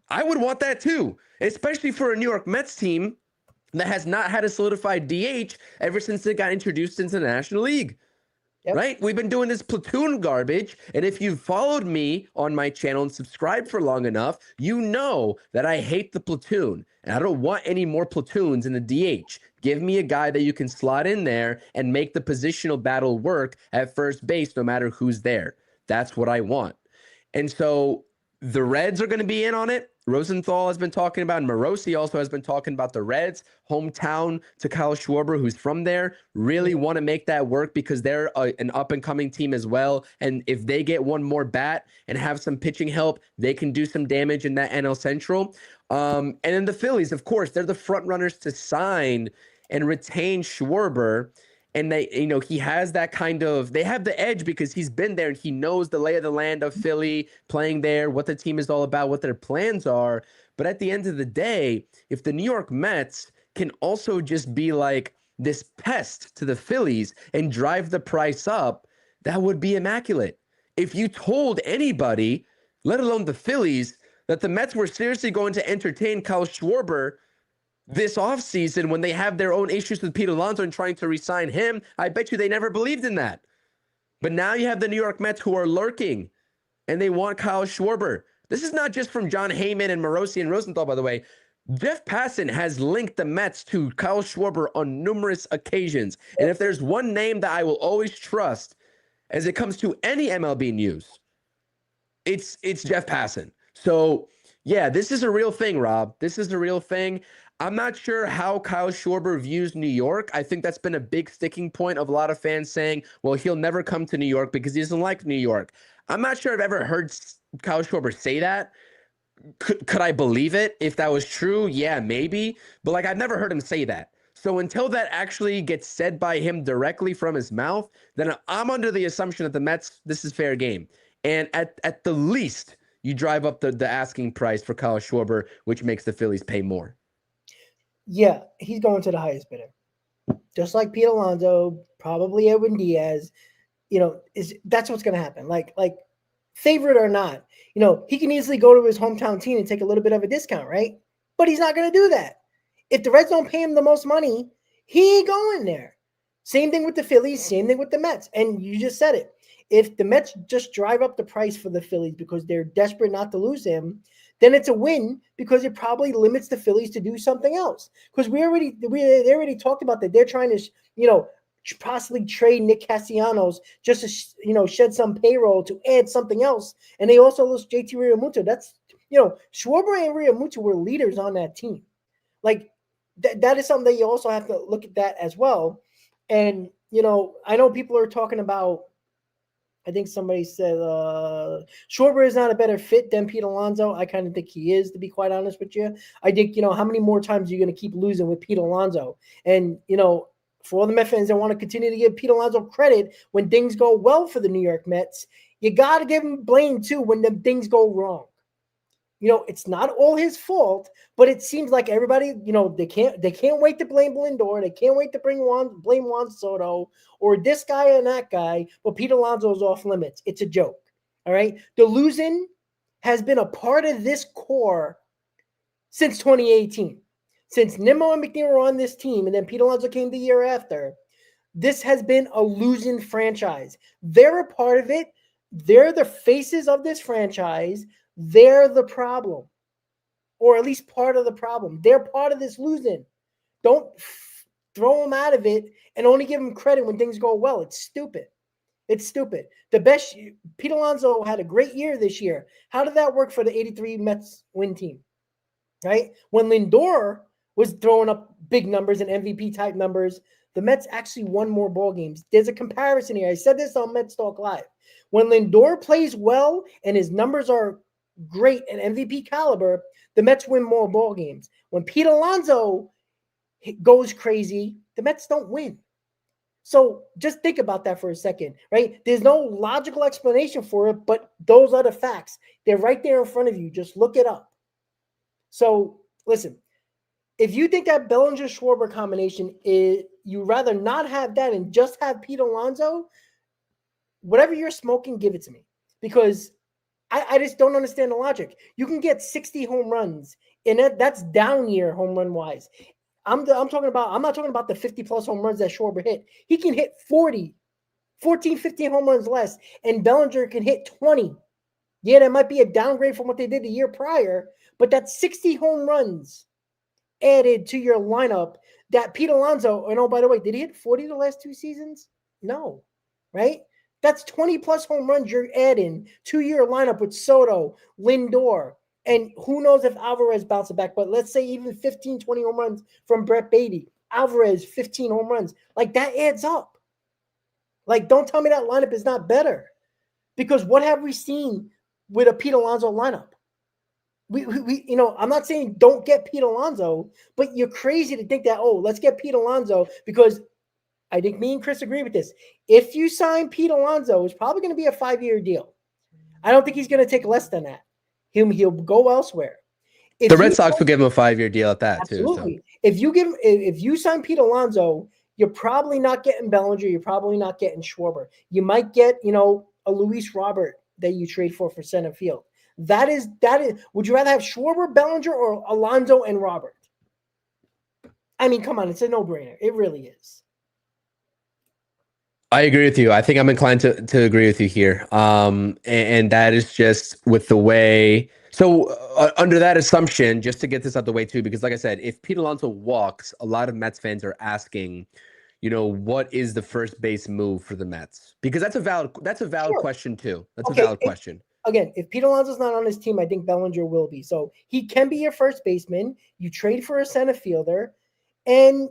B: I would want that too, especially for a New York Mets team that has not had a solidified DH ever since they got introduced into the National League. Yep. Right? We've been doing this platoon garbage. And if you've followed me on my channel and subscribed for long enough, you know that I hate the platoon. And I don't want any more platoons in the DH. Give me a guy that you can slot in there and make the positional battle work at first base no matter who's there. That's what I want. And so the Reds are going to be in on it. Rosenthal has been talking about, and Morosi also has been talking about the Reds, hometown to Kyle Schwarber, who's from there, really want to make that work because they're an up-and-coming team as well. And if they get one more bat and have some pitching help, they can do some damage in that NL Central. And then the Phillies, of course, they're the front runners to sign and retain Schwarber. And they, he has that they have the edge because he's been there and he knows the lay of the land of Philly, playing there, what the team is all about, what their plans are. But at the end of the day, if the New York Mets can also just be like this pest to the Phillies and drive the price up, that would be immaculate. If you told anybody, let alone the Phillies, that the Mets were seriously going to entertain Kyle Schwarber this offseason when they have their own issues with Pete Alonso and trying to re-sign him, I bet you they never believed in that. But now you have the New York Mets who are lurking, and they want Kyle Schwarber. This is not just from John Heyman and Morosi and Rosenthal, by the way. Jeff Passan has linked the Mets to Kyle Schwarber on numerous occasions. And if there's one name that I will always trust as it comes to any MLB news, it's Jeff Passan. So, yeah, this is a real thing, Rob. This is a real thing. I'm not sure how Kyle Schwarber views New York. I think that's been a big sticking point of a lot of fans saying, well, he'll never come to New York because he doesn't like New York. I'm not sure I've ever heard Kyle Schwarber say that. Could I believe it if that was true? Yeah, maybe. But I've never heard him say that. So until that actually gets said by him directly from his mouth, then I'm under the assumption that the Mets, this is fair game. And at the least, you drive up the asking price for Kyle Schwarber, which makes the Phillies pay more.
A: Yeah, he's going to the highest bidder. Just like Pete Alonso, probably Edwin Diaz. That's what's going to happen. Like favorite or not, he can easily go to his hometown team and take a little bit of a discount, right? But he's not going to do that. If the Reds don't pay him the most money, he ain't going there. Same thing with the Phillies, same thing with the Mets. And you just said it. If the Mets just drive up the price for the Phillies because they're desperate not to lose him, then it's a win because it probably limits the Phillies to do something else. Because they already talked about that. They're trying to, possibly trade Nick Castellanos just to, shed some payroll to add something else. And they also lost JT Realmuto. That's, Schwarber and Realmuto were leaders on that team. That is something that you also have to look at that as well. And, I know people are talking about, I think somebody said Schwarber is not a better fit than Pete Alonso. I kind of think he is, to be quite honest with you. I think, how many more times are you going to keep losing with Pete Alonso? And, for all the Mets fans that want to continue to give Pete Alonso credit when things go well for the New York Mets, you got to give him blame too when the things go wrong. It's not all his fault, but it seems like everybody, they can't wait to blame Lindor. They can't wait to blame Juan Soto or this guy and that guy. But Pete Alonso is off limits. It's a joke. All right. The losing has been a part of this core since 2018. Since Nimmo and McNeil were on this team, and then Pete Alonso came the year after, this has been a losing franchise. They're a part of it. They're the faces of this franchise. They're the problem, or at least part of the problem. They're part of this losing. Don't throw them out of it and only give them credit when things go well. It's stupid. It's stupid. Pete Alonso had a great year this year. How did that work for the 83 Mets win team? Right? When Lindor was throwing up big numbers and MVP type numbers, the Mets actually won more ball games. There's a comparison here. I said this on Mets Talk Live. When Lindor plays well and his numbers are great and MVP caliber, the Mets win more ball games. When Pete Alonso goes crazy, the Mets don't win. So just think about that for a second, right? There's no logical explanation for it, but those are the facts. They're right there in front of you. Just look it up. So listen, if you think that Bellinger-Schwarber combination is, you'd rather not have that and just have Pete Alonso, whatever you're smoking, give it to me. Because I just don't understand the logic. You can get 60 home runs, and that's down year home run wise. I'm not talking about the 50 plus home runs that Schwarber hit. He can hit 14, 15 home runs less, and Bellinger can hit 20. Yeah, that might be a downgrade from what they did the year prior, but that's 60 home runs added to your lineup that Pete Alonso, and oh, by the way, did he hit 40 the last 2 seasons? No, right? That's 20 plus home runs you're adding to your lineup with Soto, Lindor, And who knows if Alvarez bounces back, but let's say even 15, 20 home runs from Brett Beatty, Alvarez, 15 home runs. Like, that adds up. Like, don't tell me that lineup is not better. Because what have we seen with a Pete Alonso lineup? We you know, I'm not saying don't get Pete Alonso, but you're crazy to think that, oh, let's get Pete Alonso, because I think me and Chris agree with this. If you sign Pete Alonso, it's probably going to be a 5-year deal. I don't think he's going to take less than that. He'll go elsewhere.
B: The Red Sox will give him a 5-year deal at that,
A: absolutely.
B: too. So.
A: If you sign Pete Alonso, you're probably not getting Bellinger. You're probably not getting Schwarber. You might get, you know, a Luis Robert that you trade for center field. That is. Would you rather have Schwarber, Bellinger, or Alonso and Robert? I mean, come on, it's a no-brainer. It really is.
B: I agree with you. I think I'm inclined to agree with you here. And that is just with the way. So under that assumption, just to get this out the way too, because like I said, if Pete Alonso walks, a lot of Mets fans are asking, you know, what is the first base move for the Mets? Because that's a valid sure. question too. That's okay. A valid question.
A: Again, if Pete Alonso's not on his team, I think Bellinger will be. So he can be your first baseman. You trade for a center fielder, and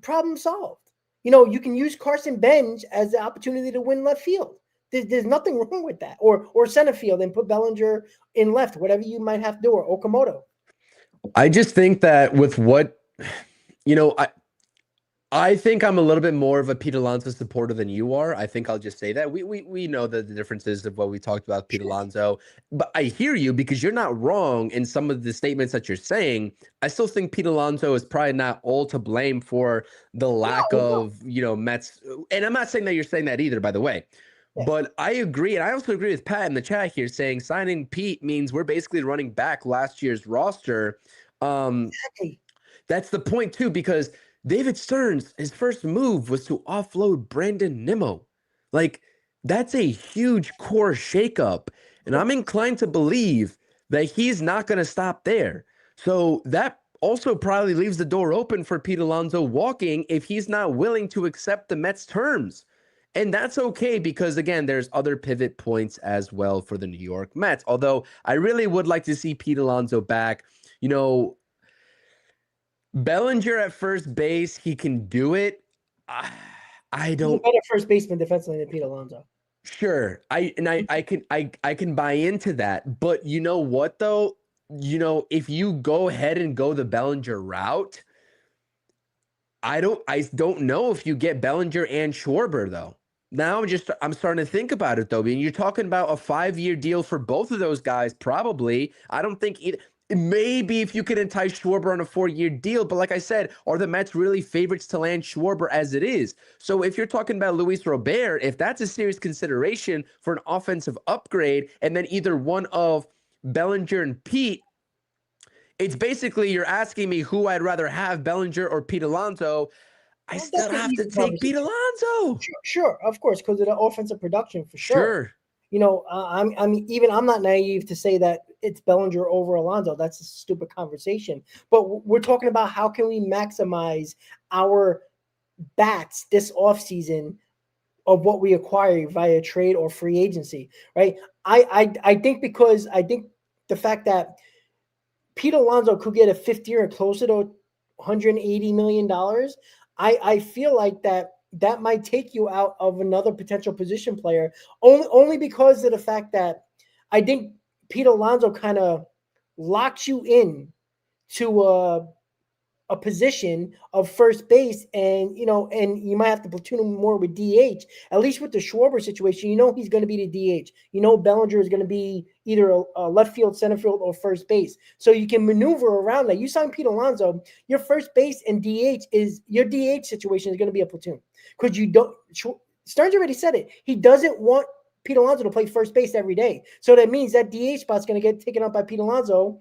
A: problem solved. You know, you can use Carson Bench as the opportunity to win left field. There's nothing wrong with that. Or center field and put Bellinger in left, whatever you might have to do, or Okamoto.
B: I just think that with what, you know, I think I'm a little bit more of a Pete Alonso supporter than you are. I think I'll just say that. We know the differences of what we talked about with Pete Alonso. But I hear you, because you're not wrong in some of the statements that you're saying. I still think Pete Alonso is probably not all to blame for the lack of, you know, Mets. And I'm not saying that you're saying that either, by the way. Yeah. But I agree. And I also agree with Pat in the chat here saying signing Pete means we're basically running back last year's roster.
A: Exactly.
B: That's the point, too, because David Stearns, his first move was to offload Brandon Nimmo. Like, that's a huge core shakeup. And I'm inclined to believe that he's not going to stop there. So that also probably leaves the door open for Pete Alonso walking if he's not willing to accept the Mets terms. And that's okay, because, again, there's other pivot points as well for the New York Mets. Although I really would like to see Pete Alonso back. You know, Bellinger at first base, he can do it. I don't.
A: He's a better first baseman defensively than Pete Alonso.
B: Sure, I can buy into that, but you know what though? You know, if you go ahead and go the Bellinger route, I don't know if you get Bellinger and Schwarber though. Now I'm starting to think about it though. I mean, you're talking about a 5-year deal for both of those guys, probably. I don't think either. Maybe if you could entice Schwarber on a 4-year deal, but like I said, are the Mets really favorites to land Schwarber as it is? So if you're talking about Luis Robert, if that's a serious consideration for an offensive upgrade, and then either one of Bellinger and Pete, it's basically you're asking me who I'd rather have, Bellinger or Pete Alonso. I still have to take Pete Alonso.
A: Sure, of course, because of the offensive production for sure. You know, I'm not naive to say that it's Bellinger over Alonso. That's a stupid conversation. But we're talking about how can we maximize our bats this offseason of what we acquire via trade or free agency, right? I think because I think the fact that Pete Alonso could get a 5th year and closer to $180 million, I feel like that might take you out of another potential position player only because of the fact that I think Pete Alonso kind of locks you in to a position of first base, and you might have to platoon him more with DH. At least with the Schwarber situation, he's going to be the DH. Bellinger is going to be either a left field, center field, or first base. So you can maneuver around that. You sign Pete Alonso, your first base and DH your DH situation is going to be a platoon, because you don't. Stearns already said it. He doesn't want Pete Alonso to play first base every day. So that means that DH spot's going to get taken up by Pete Alonso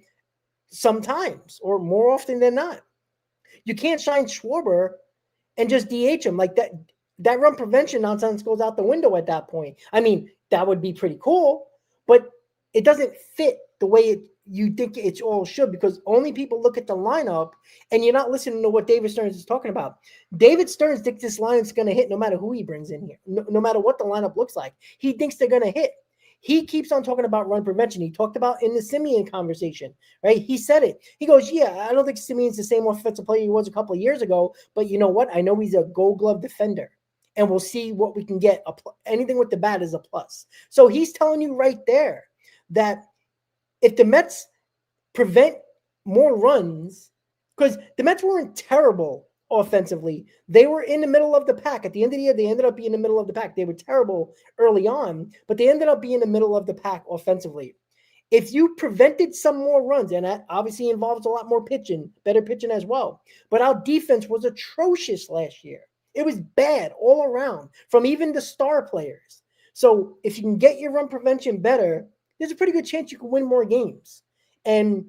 A: sometimes, or more often than not. You can't sign Schwarber and just DH him like that. That run prevention nonsense goes out the window at that point. I mean, that would be pretty cool, but it doesn't fit the way you think it all should, because only people look at the lineup and you're not listening to what David Stearns is talking about. David Stearns thinks this lineup's going to hit no matter who he brings in here, no matter what the lineup looks like. He thinks they're going to hit. He keeps on talking about run prevention. He talked about in the Simeon conversation, right? He said it. He goes, yeah, I don't think Simeon's the same offensive player he was a couple of years ago, but you know what? I know he's a Gold Glove defender, and we'll see what we can get. Anything with the bat is a plus. So he's telling you right there that if the Mets prevent more runs, because the Mets weren't terrible offensively. They were in the middle of the pack. At the end of the year, they ended up being in the middle of the pack. They were terrible early on, but they ended up being in the middle of the pack offensively. If you prevented some more runs, and that obviously involves a lot more pitching, better pitching as well, but our defense was atrocious last year. It was bad all around, from even the star players. So if you can get your run prevention better, there's a pretty good chance you can win more games. And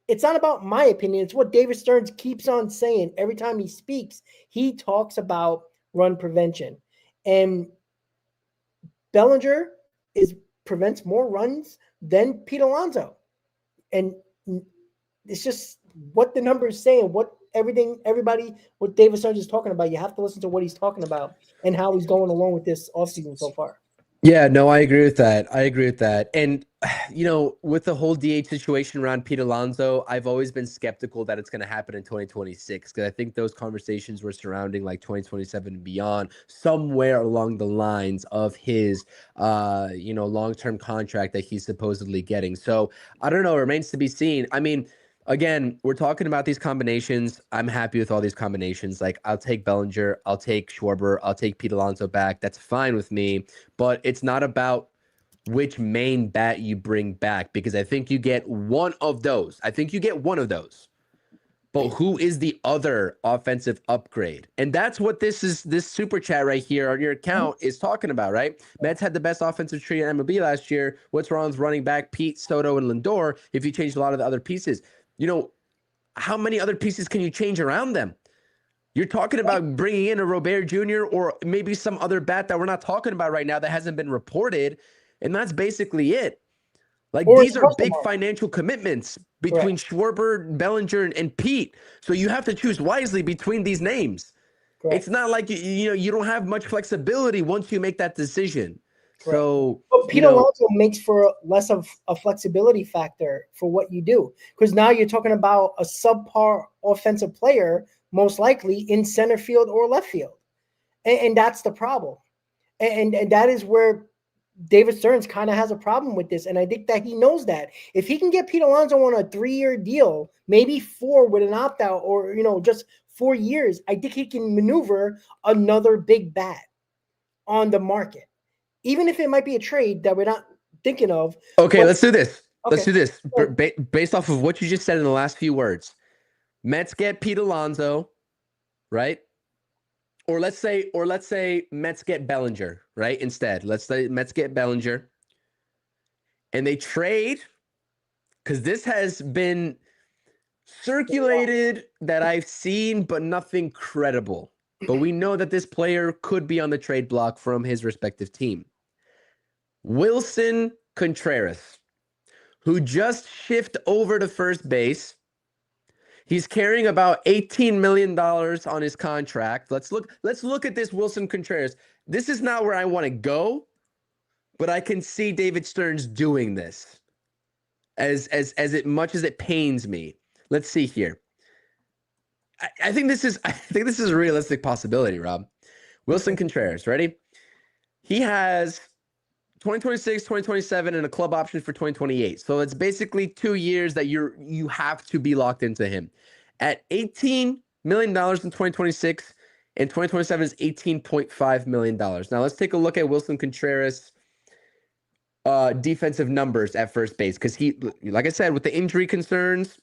A: it's not about my opinion. It's what David Stearns keeps on saying. Every time he speaks, he talks about run prevention. And Bellinger prevents more runs than Pete Alonso. And it's just what the numbers say and what what David Stearns is talking about. You have to listen to what he's talking about and how he's going along with this offseason so far.
B: Yeah, no, I agree with that. And, with the whole DH situation around Pete Alonso, I've always been skeptical that it's going to happen in 2026 because I think those conversations were surrounding like 2027 and beyond, somewhere along the lines of his, long-term contract that he's supposedly getting. So I don't know. It remains to be seen. I mean, again, we're talking about these combinations. I'm happy with all these combinations. Like, I'll take Bellinger, I'll take Schwarber, I'll take Pete Alonso back. That's fine with me. But it's not about which main bat you bring back because I think you get one of those. But who is the other offensive upgrade? And that's what this super chat right here on your account is talking about, right? Mets had the best offensive tree in MLB last year. What's wrong with running back Pete, Soto, and Lindor if you changed a lot of the other pieces? How many other pieces can you change around them? You're talking about bringing in a Robert Jr. or maybe some other bat that we're not talking about right now that hasn't been reported, and that's basically it. Like, these are big financial commitments between Schwarber, Bellinger, and Pete. So you have to choose wisely between these names. Correct. It's not like you don't have much flexibility once you make that decision. Correct. So
A: but Pete Alonso makes for less of a flexibility factor for what you do, because now you're talking about a subpar offensive player, most likely in center field or left field, and that's the problem, and that is where David Stearns kind of has a problem with this, and I think that he knows that if he can get Pete Alonso on a 3-year deal, maybe 4 with an opt-out, or just 4 years, I think he can maneuver another big bat on the market, even if it might be a trade that we're not thinking of.
B: Okay, let's do this. Okay. Let's do this. Based off of what you just said in the last few words, Mets get Pete Alonso, right? Or let's say Mets get Bellinger, right? Instead, let's say Mets get Bellinger, and they trade, because this has been circulated that I've seen, but nothing credible. But we know that this player could be on the trade block from his respective team. Wilson Contreras, who just shifted over to first base. He's carrying about $18 million on his contract. Let's look at this Wilson Contreras. This is not where I want to go, but I can see David Stearns doing this as much as it pains me. Let's see here. I think this is a realistic possibility, Rob. Wilson Contreras, ready? He has 2026, 2027, and a club option for 2028. So it's basically 2 years that you have to be locked into him. At $18 million in 2026, and 2027 is $18.5 million. Now let's take a look at Wilson Contreras' defensive numbers at first base, because he, like I said, with the injury concerns,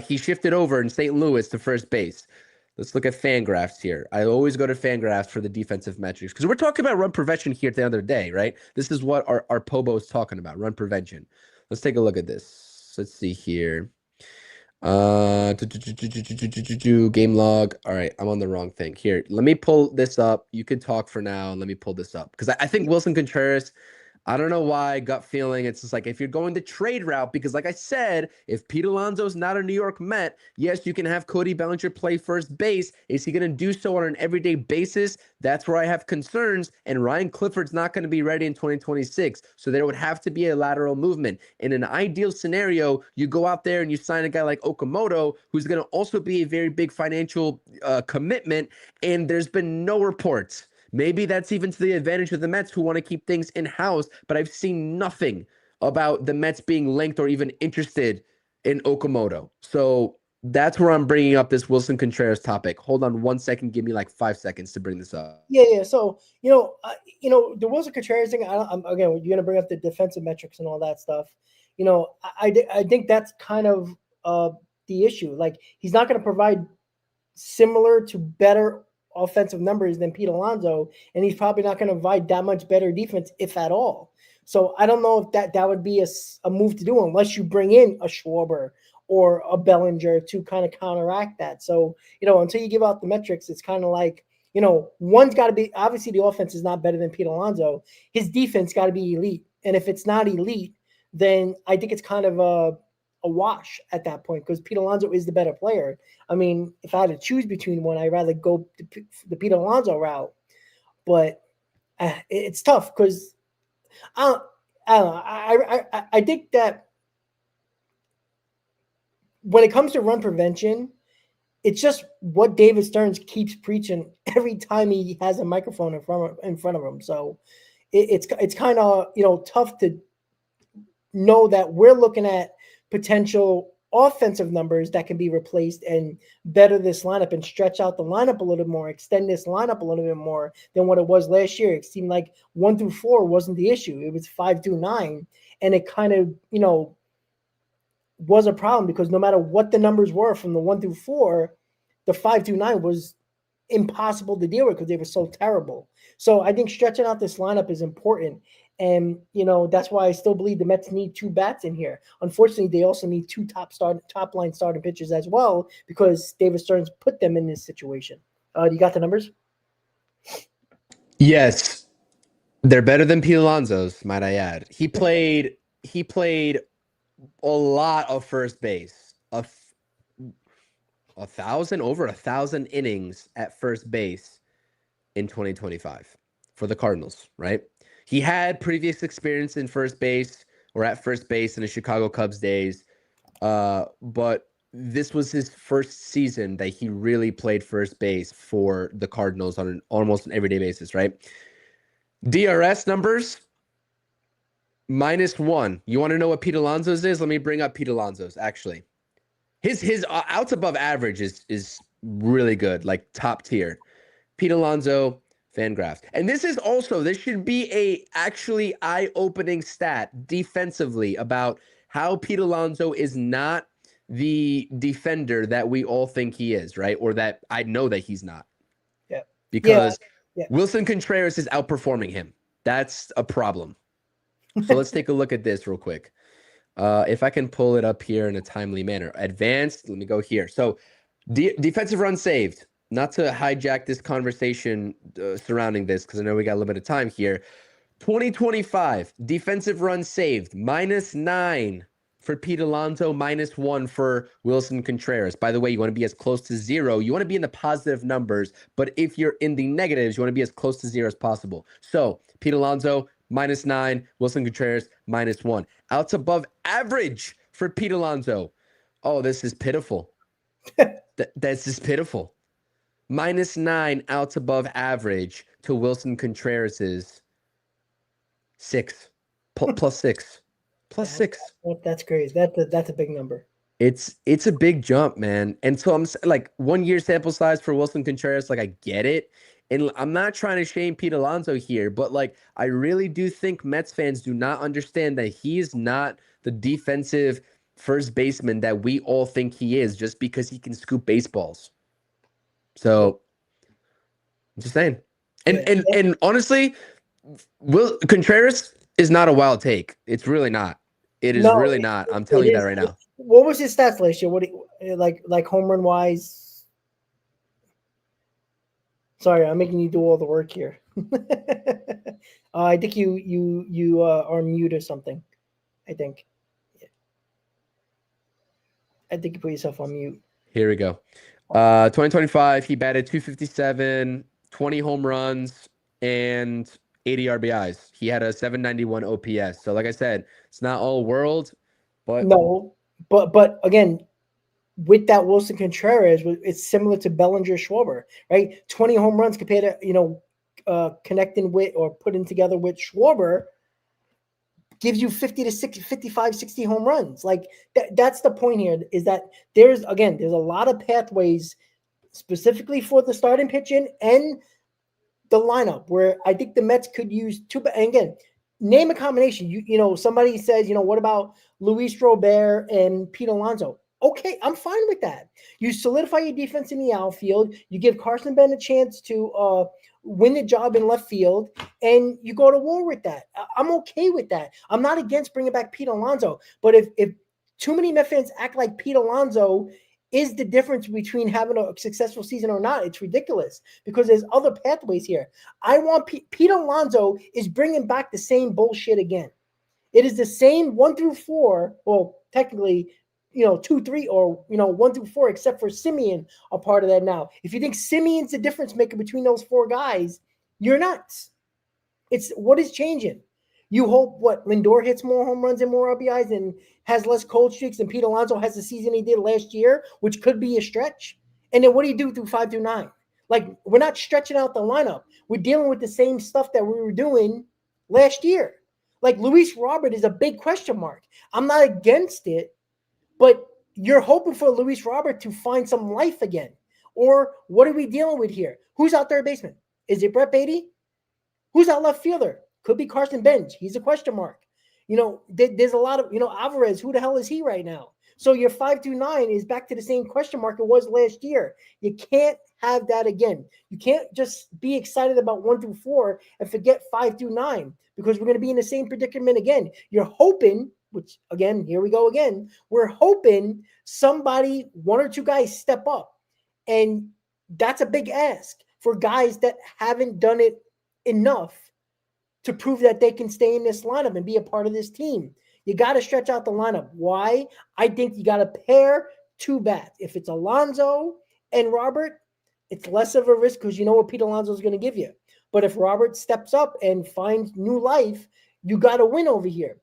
B: he shifted over in St. Louis to first base. Let's look at Fangraphs here. I always go to Fangraphs for the defensive metrics because we're talking about run prevention here at the end of the day, right? This is what our Pobo is talking about, run prevention. Let's take a look at this. Let's see here. Game log. All right, I'm on the wrong thing. Here, let me pull this up. You can talk for now. Let me pull this up because I think Wilson Contreras, I don't know why, gut feeling. It's just like if you're going the trade route, because like I said, if Pete Alonso's not a New York Met, yes, you can have Cody Bellinger play first base. Is he going to do so on an everyday basis? That's where I have concerns. And Ryan Clifford's not going to be ready in 2026. So there would have to be a lateral movement. In an ideal scenario, you go out there and you sign a guy like Okamoto, who's going to also be a very big financial commitment. And there's been no reports. Maybe that's even to the advantage of the Mets who want to keep things in-house, but I've seen nothing about the Mets being linked or even interested in Okamoto. So that's where I'm bringing up this Wilson Contreras topic. Hold on 1 second. Give me like 5 seconds to bring this up.
A: Yeah. So the Wilson Contreras thing. Again, you're gonna bring up the defensive metrics and all that stuff. I think that's kind of the issue. Like he's not going to provide similar to better offensive numbers than Pete Alonso, and he's probably not going to provide that much better defense, if at all. So I don't know if that would be a move to do unless you bring in a Schwarber or a Bellinger to kind of counteract that. So, until you give out the metrics, it's kind of like, one's got to be, obviously the offense is not better than Pete Alonso. His defense got to be elite. And if it's not elite, then I think it's kind of a wash at that point because Pete Alonso is the better player. I mean, if I had to choose between one, I'd rather go the Pete Alonso route. But it's tough because I don't know. I think that when it comes to run prevention, it's just what David Stearns keeps preaching every time he has a microphone in front of him. So it's kind of tough to know that we're looking at potential offensive numbers that can be replaced and better this lineup and stretch out the lineup a little bit more, extend this lineup a little bit more than what it was last year. It seemed like 1 through 4 wasn't the issue. It was 5 through 9. And it kind of, was a problem because no matter what the numbers were from the 1 through 4, the 5 through 9 was impossible to deal with because they were so terrible. So I think stretching out this lineup is important. And, that's why I still believe the Mets need 2 bats in here. Unfortunately, they also need 2 top line starting pitchers as well because David Stearns put them in this situation. You got the numbers?
B: Yes. They're better than Pete Alonso's, might I add. He played a lot of first base. Over 1,000 innings at first base in 2025 for the Cardinals, right? He had previous experience in first base or at first base in the Chicago Cubs days, but this was his first season that he really played first base for the Cardinals on almost an everyday basis, right? DRS numbers, -1. You want to know what Pete Alonso's is? Let me bring up Pete Alonso's, actually. His outs above average is really good, like top tier. Pete Alonso, Fangraphs. And this should be a actually eye-opening stat defensively about how Pete Alonso is not the defender that we all think he is, right? Or that I know that he's not.
A: Yeah.
B: Because
A: Yeah.
B: Wilson Contreras is outperforming him. That's a problem. So let's take a look at this real quick. If I can pull it up here in a timely manner. Advanced, let me go here. So defensive run saved. Not to hijack this conversation surrounding this, because I know we got a little bit of time here. 2025, defensive run saved, -9 for Pete Alonso, -1 for Wilson Contreras. By the way, you want to be as close to 0. You want to be in the positive numbers, but if you're in the negatives, you want to be as close to 0 as possible. So Pete Alonso, -9, Wilson Contreras, -1. Outs above average for Pete Alonso. Oh, this is pitiful. That's just pitiful. -9 outs above average to Wilson Contreras's 6. +6. +6.
A: That's crazy. That's a big number.
B: It's a big jump, man. And so I'm like 1 year sample size for Wilson Contreras. Like I get it. And I'm not trying to shame Pete Alonso here, but like I really do think Mets fans do not understand that he is not the defensive first baseman that we all think he is just because he can scoop baseballs. So I'm just saying. And honestly, Contreras is not a wild take. It's really not. It is really not. I'm telling you that right now.
A: What was his stats last year? Like home run wise? Sorry, I'm making you do all the work here. I think you are mute or something. I think. I think you put yourself on mute.
B: Here we go. 2025, he batted 257, 20 home runs, and 80 RBIs. He had a 791 OPS. So, like I said, it's not all world, but
A: No, but again, with that Wilson Contreras, it's similar to Bellinger Schwarber, right? 20 home runs compared to connecting with or putting together with Schwarber gives you 50 to 60, 55, 60 home runs. Like that's the point here, is that there's a lot of pathways specifically for the starting pitching and the lineup where I think the Mets could use two. And again, name a combination. Somebody says, what about Luis Robert and Pete Alonso? Okay, I'm fine with that. You solidify your defense in the outfield. You give Carson Ben a chance to win the job in left field, and you go to war with that. I'm okay with that. I'm not against bringing back Pete Alonso, but if too many Met fans act like Pete Alonso is the difference between having a successful season or not, it's ridiculous because there's other pathways here. I want Pete Alonso is bringing back the same bullshit again. It is the same 1 through 4. Well, technically, 2, 3, or 1 through 4, except for Simeon are part of that now. If you think Simeon's the difference maker between those 4 guys, you're nuts. It's what is changing. You hope Lindor hits more home runs and more RBIs and has less cold streaks, and Pete Alonso has the season he did last year, which could be a stretch. And then what do you do through 5 through 9? Like, we're not stretching out the lineup. We're dealing with the same stuff that we were doing last year. Like, Luis Robert is a big question mark. I'm not against it, but you're hoping for Luis Robert to find some life again. Or what are we dealing with here? Who's out third baseman? Is it Brett Beatty? Who's out left fielder? Could be Carson Bench. He's a question mark. There's a lot of, Alvarez. Who the hell is he right now? So your 5 through 9 is back to the same question mark it was last year. You can't have that again. You can't just be excited about 1 through 4 and forget 5 through 9 because we're going to be in the same predicament again. You're hoping, which again, here we go again. We're hoping somebody, 1 or 2 guys step up. And that's a big ask for guys that haven't done it enough to prove that they can stay in this lineup and be a part of this team. You got to stretch out the lineup. Why? I think you got to pair 2 bats. If it's Alonso and Robert, it's less of a risk because you know what Pete Alonso is going to give you. But if Robert steps up and finds new life, you got to win over here.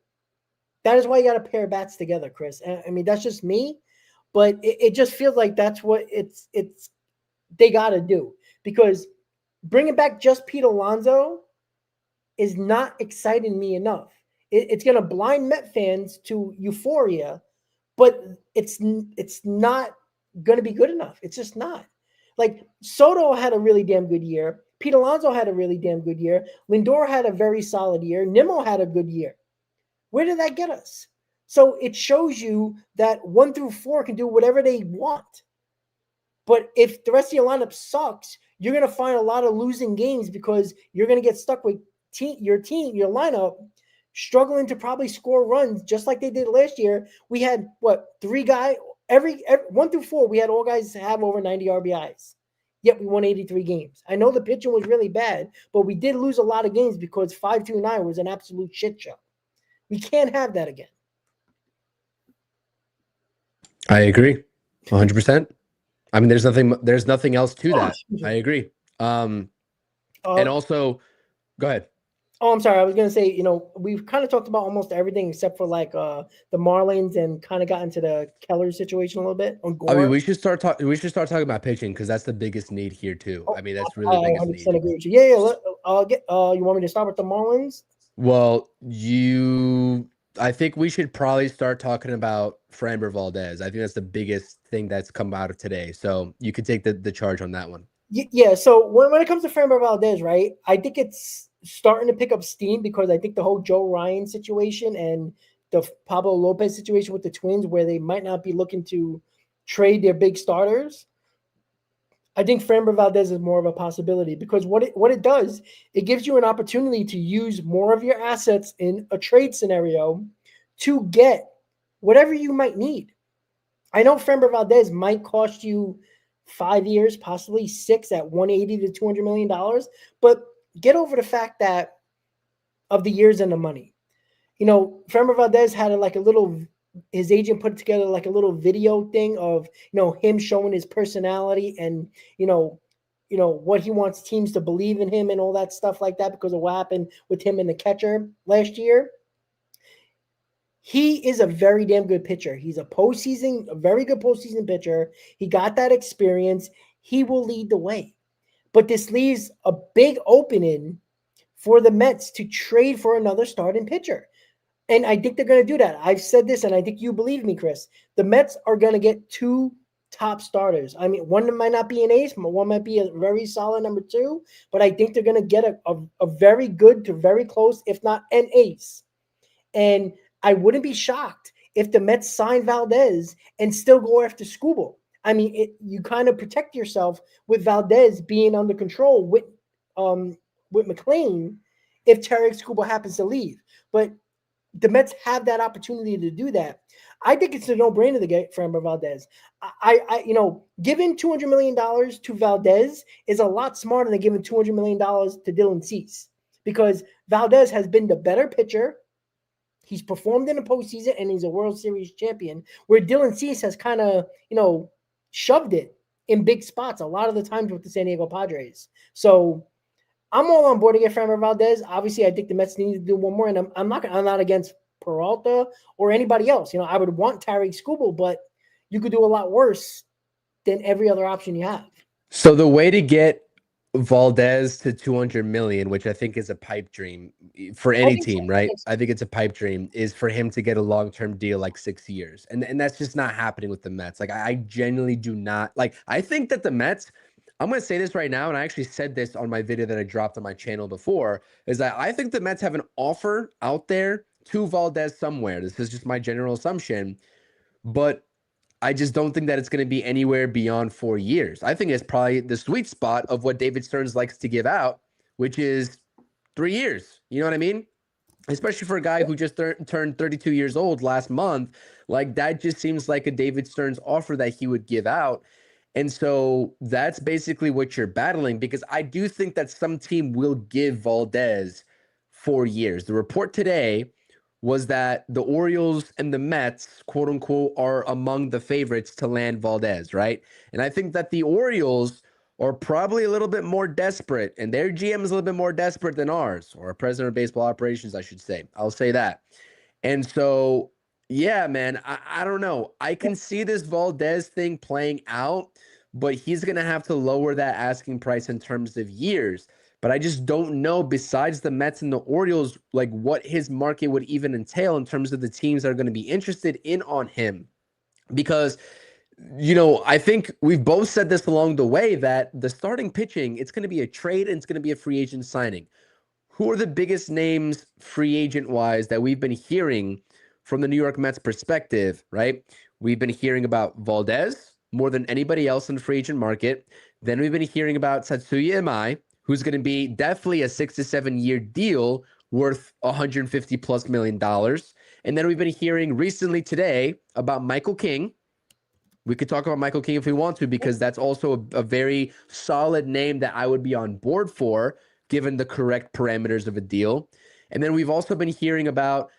A: That is why you got to pair bats together, Chris. I mean, that's just me, but it just feels like that's what it's they got to do, because bringing back just Pete Alonso is not exciting me enough. It's going to blind Met fans to euphoria, but it's not going to be good enough. It's just not. Like, Soto had a really damn good year. Pete Alonso had a really damn good year. Lindor had a very solid year. Nimmo had a good year. Where did that get us? So it shows you that 1 through 4 can do whatever they want. But if the rest of your lineup sucks, you're going to find a lot of losing games because you're going to get stuck with your lineup struggling to probably score runs just like they did last year. We had 3 guys every 1 through 4. We had all guys have over 90 RBIs. Yet we won 83 games. I know the pitching was really bad, but we did lose a lot of games because 5 through 9 was an absolute shit show. We can't have that again.
B: I agree 100%. I mean, there's nothing else to that. I agree. And also, go ahead.
A: Oh, I'm sorry. I was going to say, we've kind of talked about almost everything except for the Marlins and kind of got into the Keller situation a little bit.
B: I mean, we should start talking about pitching because that's the biggest need here too. I mean, that's really the biggest need.
A: Agree with you. Yeah. You want me to start with the Marlins?
B: Well, I think we should probably start talking about Framber Valdez. I think that's the biggest thing that's come out of today. So you could take the charge on that one.
A: Yeah. So when it comes to Framber Valdez, right, I think it's starting to pick up steam because I think the whole Joe Ryan situation and the Pablo Lopez situation with the Twins, where they might not be looking to trade their big starters, I think Framber Valdez is more of a possibility because what it does, it gives you an opportunity to use more of your assets in a trade scenario to get whatever you might need. I know Framber Valdez might cost you 5 years, possibly 6 at $180 to $200 million, but get over the fact that of the years and the money. Framber Valdez had his agent put together like a little video thing of, him showing his personality and, what he wants teams to believe in him and all that stuff like that because of what happened with him and the catcher last year. He is a very damn good pitcher. He's a very good postseason pitcher. He got that experience. He will lead the way. But this leaves a big opening for the Mets to trade for another starting pitcher. And I think they're going to do that. I've said this, and I think you believe me, Chris. The Mets are going to get 2 top starters. I mean, one might not be an ace, but one might be a very solid number 2. But I think they're going to get a very good to very close, if not an ace. And I wouldn't be shocked if the Mets sign Valdez and still go after Skubal. I mean, you kind of protect yourself with Valdez being under control with McLean if Tarek Skubal happens to leave. But the Mets have that opportunity to do that. I think it's a no-brainer to get Framber Valdez. Giving $200 million to Valdez is a lot smarter than giving $200 million to Dylan Cease because Valdez has been the better pitcher. He's performed in the postseason, and he's a World Series champion, where Dylan Cease has kind of, shoved it in big spots a lot of the times with the San Diego Padres. So I'm all on board to get Framber Valdez. Obviously, I think the Mets need to do one more, and I'm not against Peralta or anybody else. I would want Tarek Skubal, but you could do a lot worse than every other option you have.
B: So the way to get Valdez to 200 million, which I think is a pipe dream for any team, right? I think it's a pipe dream, is for him to get a long-term deal like 6 years. And that's just not happening with the Mets. Like, I genuinely do not like, I think that the Mets, I'm going to say this right now, and I actually said this on my video that I dropped on my channel before, is that I think the Mets have an offer out there to Valdez somewhere. This is just my general assumption, but I just don't think that it's going to be anywhere beyond 4 years. I think it's probably the sweet spot of what David Stearns likes to give out, which is 3 years. You know what I mean? Especially for a guy who just turned 32 years old last month. Like, that just seems like a David Stearns offer that he would give out. And so that's basically what you're battling, because I do think that some team will give Valdez 4 years. The report today was that the Orioles and the Mets, quote unquote, are among the favorites to land Valdez, right? And I think that the Orioles are probably a little bit more desperate, and their GM is a little bit more desperate than ours, or our president of baseball operations, I should say. I'll say that. And so, yeah, man, I don't know. I can see this Valdez thing playing out, but he's going to have to lower that asking price in terms of years. But I just don't know, besides the Mets and the Orioles, like what his market would even entail in terms of the teams that are going to be interested in on him. Because, I think we've both said this along the way that the starting pitching, it's going to be a trade and it's going to be a free agent signing. Who are the biggest names free agent-wise that we've been hearing from the New York Mets perspective, right? We've been hearing about Valdez more than anybody else in the free agent market. Then we've been hearing about Tatsuya Imai, who's going to be definitely a 6 to 7 year deal worth $150+ million. And then we've been hearing recently today about Michael King. We could talk about Michael King if we want to, because that's also a very solid name that I would be on board for, given the correct parameters of a deal. And then we've also been hearing about,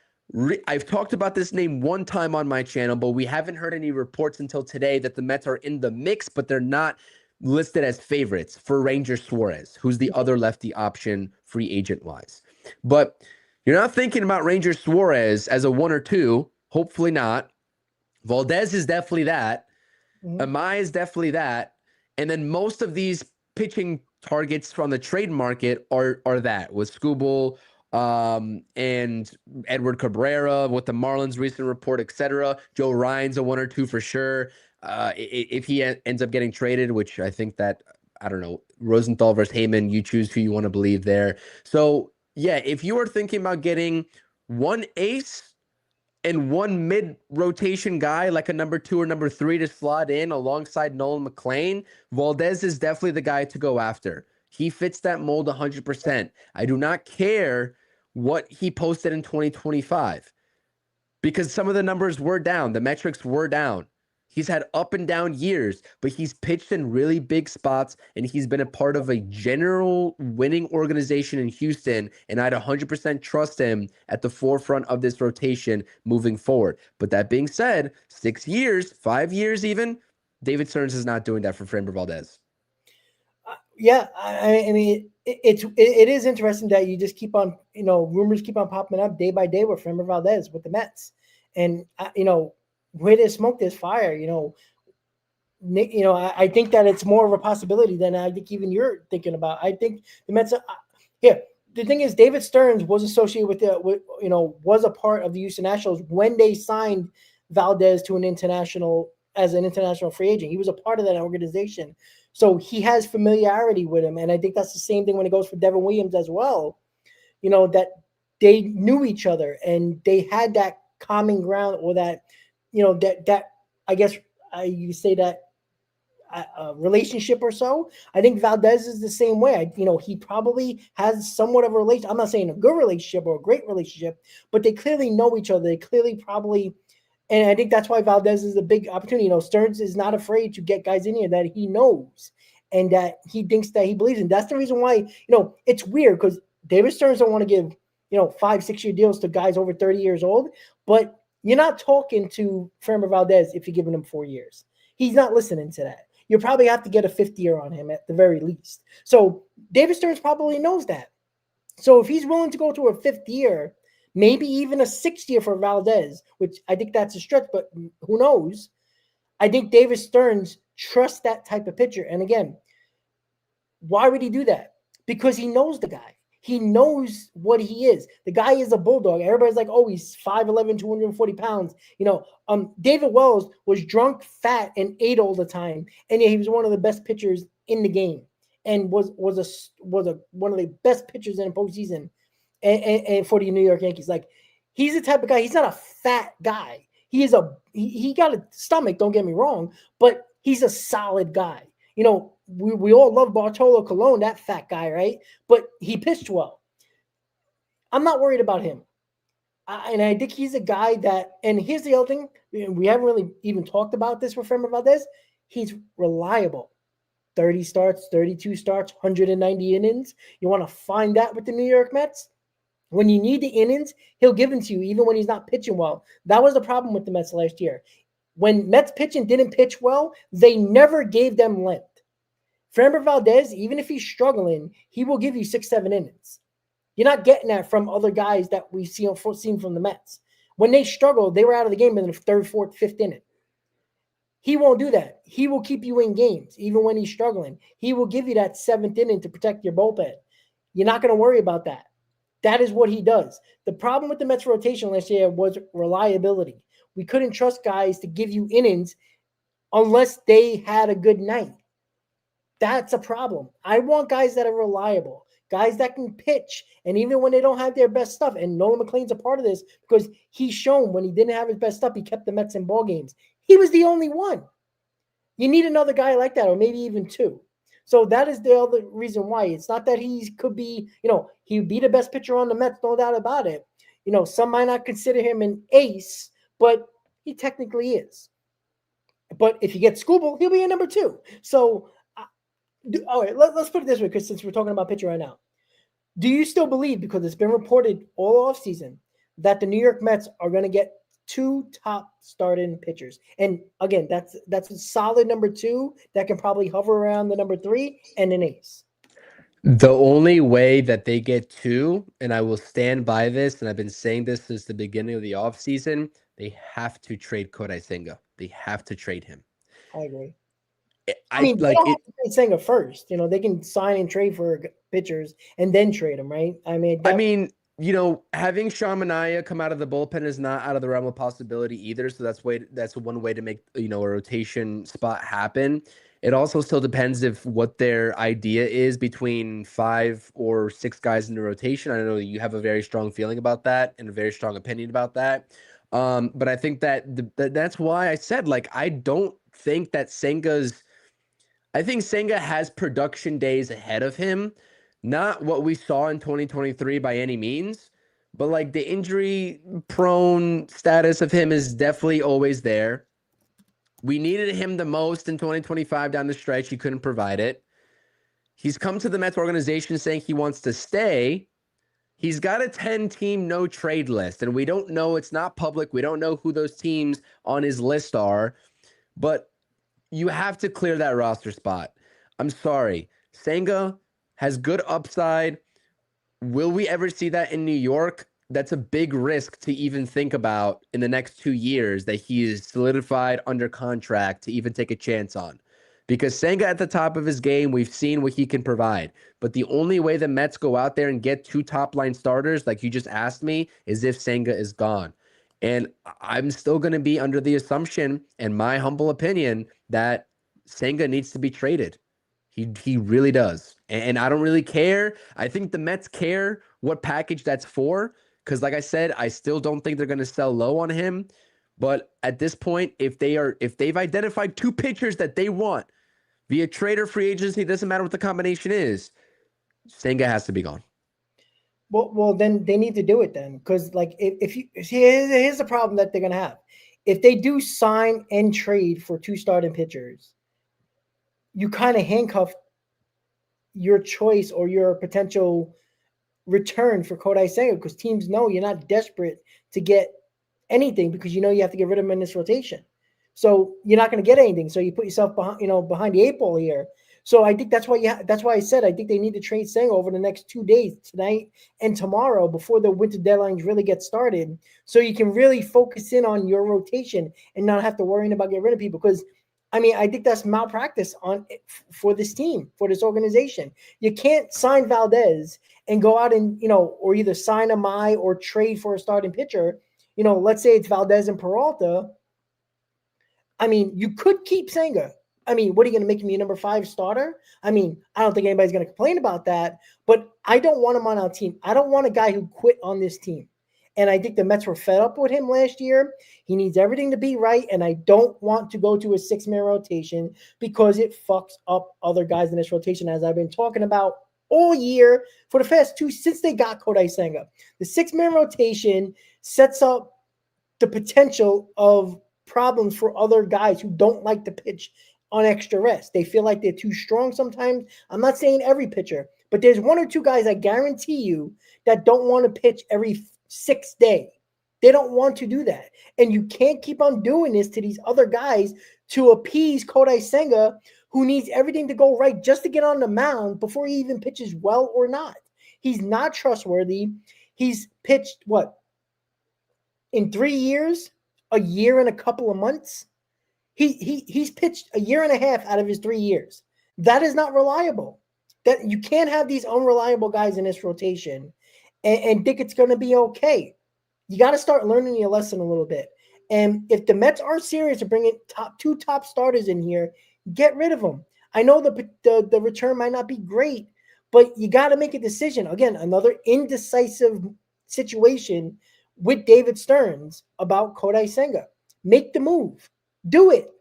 B: I've talked about this name one time on my channel, but we haven't heard any reports until today that the Mets are in the mix, but they're not listed as favorites for Ranger Suarez, who's the other lefty option free agent wise. But you're not thinking about Ranger Suarez as a 1 or 2. Hopefully not. Valdez is definitely that. Amai is definitely that. And then most of these pitching targets from the trade market are that, with Skubal and Edward Cabrera with the Marlins recent report, etc. Joe Ryan's a 1 or 2 for sure. If he ends up getting traded, which I think that, I don't know, Rosenthal versus Heyman, you choose who you want to believe there. So, yeah, if you are thinking about getting one ace and one mid-rotation guy, like a number 2 or number 3 to slot in alongside Nolan McLean, Valdez is definitely the guy to go after. He fits that mold 100%. I do not care what he posted in 2025, because some of the numbers were down. The metrics were down. He's had up and down years, but he's pitched in really big spots, and he's been a part of a general winning organization in Houston, and I'd 100% trust him at the forefront of this rotation moving forward. But that being said, 6 years, 5 years even, David Stearns is not doing that for Framber Valdez.
A: Yeah, I mean, it is interesting that you just keep on, rumors keep on popping up day by day with Framber Valdez with the Mets, and where there's smoke, there's fire. I think that it's more of a possibility than I think even you're thinking about. I think the Mets. Here, the thing is, David Stearns was associated was a part of the Houston Nationals when they signed Valdez to an international free agent. He was a part of that organization. So he has familiarity with him. And I think that's the same thing when it goes for Devin Williams as well. That they knew each other and they had that common ground, or that, that I guess you say that relationship or so. I think Valdez is the same way. He probably has somewhat of a relation. I'm not saying a good relationship or a great relationship, but they clearly know each other. They clearly probably. And I think that's why Valdez is a big opportunity. Stearns is not afraid to get guys in here that he knows and that he thinks that he believes in. That's the reason why, it's weird because David Stearns don't want to give, 5-6 year deals to guys over 30 years old. But you're not talking to Framber Valdez if you're giving him 4 years. He's not listening to that. You probably have to get a 5th year on him at the very least. So David Stearns probably knows that. So if he's willing to go to a 5th year, maybe even a 6th year for Valdez, which I think that's a stretch, but who knows? I think David Stearns trusts that type of pitcher. And again, why would he do that? Because he knows the guy. He knows what he is. The guy is a bulldog. Everybody's like, oh, he's 5'11", 240 pounds. David Wells was drunk, fat, and ate all the time. And yeah, he was one of the best pitchers in the game and was one of the best pitchers in the postseason. And for the New York Yankees, like, he's the type of guy. He's not a fat guy. He got a stomach. Don't get me wrong, but he's a solid guy. We all love Bartolo Colon, that fat guy, right? But he pitched well. I'm not worried about him, and I think he's a guy that. And here's the other thing: we haven't really even talked about this with Framber Valdez. He's reliable. 30 starts, 32 starts, 190 innings. You want to find that with the New York Mets? When you need the innings, he'll give them to you even when he's not pitching well. That was the problem with the Mets last year. When Mets pitching didn't pitch well, they never gave them length. Framber Valdez, even if he's struggling, he will give you 6-7 innings. You're not getting that from other guys that we've seen from the Mets. When they struggled, they were out of the game in the 3rd, 4th, 5th inning. He won't do that. He will keep you in games, even when he's struggling. He will give you that 7th inning to protect your bullpen. You're not going to worry about that. That is what he does. The problem with the Mets rotation last year was reliability. We couldn't trust guys to give you innings unless they had a good night. That's a problem. I want guys that are reliable, guys that can pitch, and even when they don't have their best stuff. And Nolan McLean's a part of this because he's shown when he didn't have his best stuff, he kept the Mets in ball games. He was the only one. You need another guy like that, or maybe even two. So that is the other reason why. It's not that he could be, he would be the best pitcher on the Mets, no doubt about it. Some might not consider him an ace, but he technically is. But if you get Skubal, he'll be a number 2. So, all right, let's put it this way, because since we're talking about pitcher right now, do you still believe, because it's been reported all offseason, that the New York Mets are going to get 2 top starting pitchers? And again, that's a solid number 2 that can probably hover around the number 3 and an ace.
B: The only way that they get 2, and I will stand by this, and I've been saying this since the beginning of the offseason, they have to trade Kodai Senga. They have to trade him.
A: I agree.
B: I mean,
A: they don't have to trade Senga first. They can sign and trade for pitchers and then trade them, right?
B: Having Sean Manaea come out of the bullpen is not out of the realm of possibility either. So that's one way to make, a rotation spot happen. It also still depends if what their idea is between 5 or 6 guys in the rotation. I know you have a very strong feeling about that and a very strong opinion about that. But I think that's why I said, I don't think that I think Senga has production days ahead of him. Not what we saw in 2023 by any means, but the injury prone status of him is definitely always there. We needed him the most in 2025 down the stretch. He couldn't provide it. He's come to the Mets organization saying he wants to stay. He's got a 10-team no-trade list, and we don't know. It's not public. We don't know who those teams on his list are, but you have to clear that roster spot. I'm sorry. Senga has good upside. Will we ever see that in New York? That's a big risk to even think about in the next 2 years, that he is solidified under contract to even take a chance on. Because Senga at the top of his game, we've seen what he can provide. But the only way the Mets go out there and get 2 top-line starters, like you just asked me, is if Senga is gone. And I'm still going to be under the assumption, in my humble opinion, that Senga needs to be traded. He really does. And I don't really care. I think the Mets care what package that's for, because like I said, I still don't think they're going to sell low on him. But at this point, if they've identified 2 pitchers that they want via trade or free agency, it doesn't matter what the combination is, Senga has to be gone.
A: Well, then they need to do it then, because like if you here's the problem that they're gonna have. If they do sign and trade for 2 starting pitchers, you kind of handcuff your choice or your potential return for Kodai Senga, because teams know you're not desperate to get anything, because you know you have to get rid of him in this rotation. So you're not going to get anything. So you put yourself behind the 8 ball here. So I think that's why that's why I said I think they need to trade Senga over the next 2 days, tonight and tomorrow, before the winter deadlines really get started, so you can really focus in on your rotation and not have to worry about getting rid of people. Because I mean, I think that's malpractice for this team, for this organization. You can't sign Valdez and go out and, or either sign Amai or trade for a starting pitcher. Let's say it's Valdez and Peralta. I mean, you could keep Senga. I mean, what are you going to make him your number 5 starter? I mean, I don't think anybody's going to complain about that, but I don't want him on our team. I don't want a guy who quit on this team. And I think the Mets were fed up with him last year. He needs everything to be right, and I don't want to go to a 6-man rotation, because it fucks up other guys in this rotation, as I've been talking about all year for the past 2 since they got Kodai Senga. The 6-man rotation sets up the potential of problems for other guys who don't like to pitch on extra rest. They feel like they're too strong sometimes. I'm not saying every pitcher, but there's 1 or 2 guys, I guarantee you, that don't want to pitch every 6th day. They don't want to do that. And you can't keep on doing this to these other guys to appease Kodai Senga, who needs everything to go right just to get on the mound before he even pitches well or not. He's not trustworthy. He's pitched, in 3 years, a year and a couple of months? He's pitched a year and a half out of his 3 years. That is not reliable. That you can't have these unreliable guys in this rotation and think it's going to be okay. You got to start learning your lesson a little bit. And if the Mets are serious to bringing 2 top starters in here, get rid of them. I know the return might not be great, but you got to make a decision. Again, another indecisive situation with David Stearns about Kodai Senga. Make the move. Do it.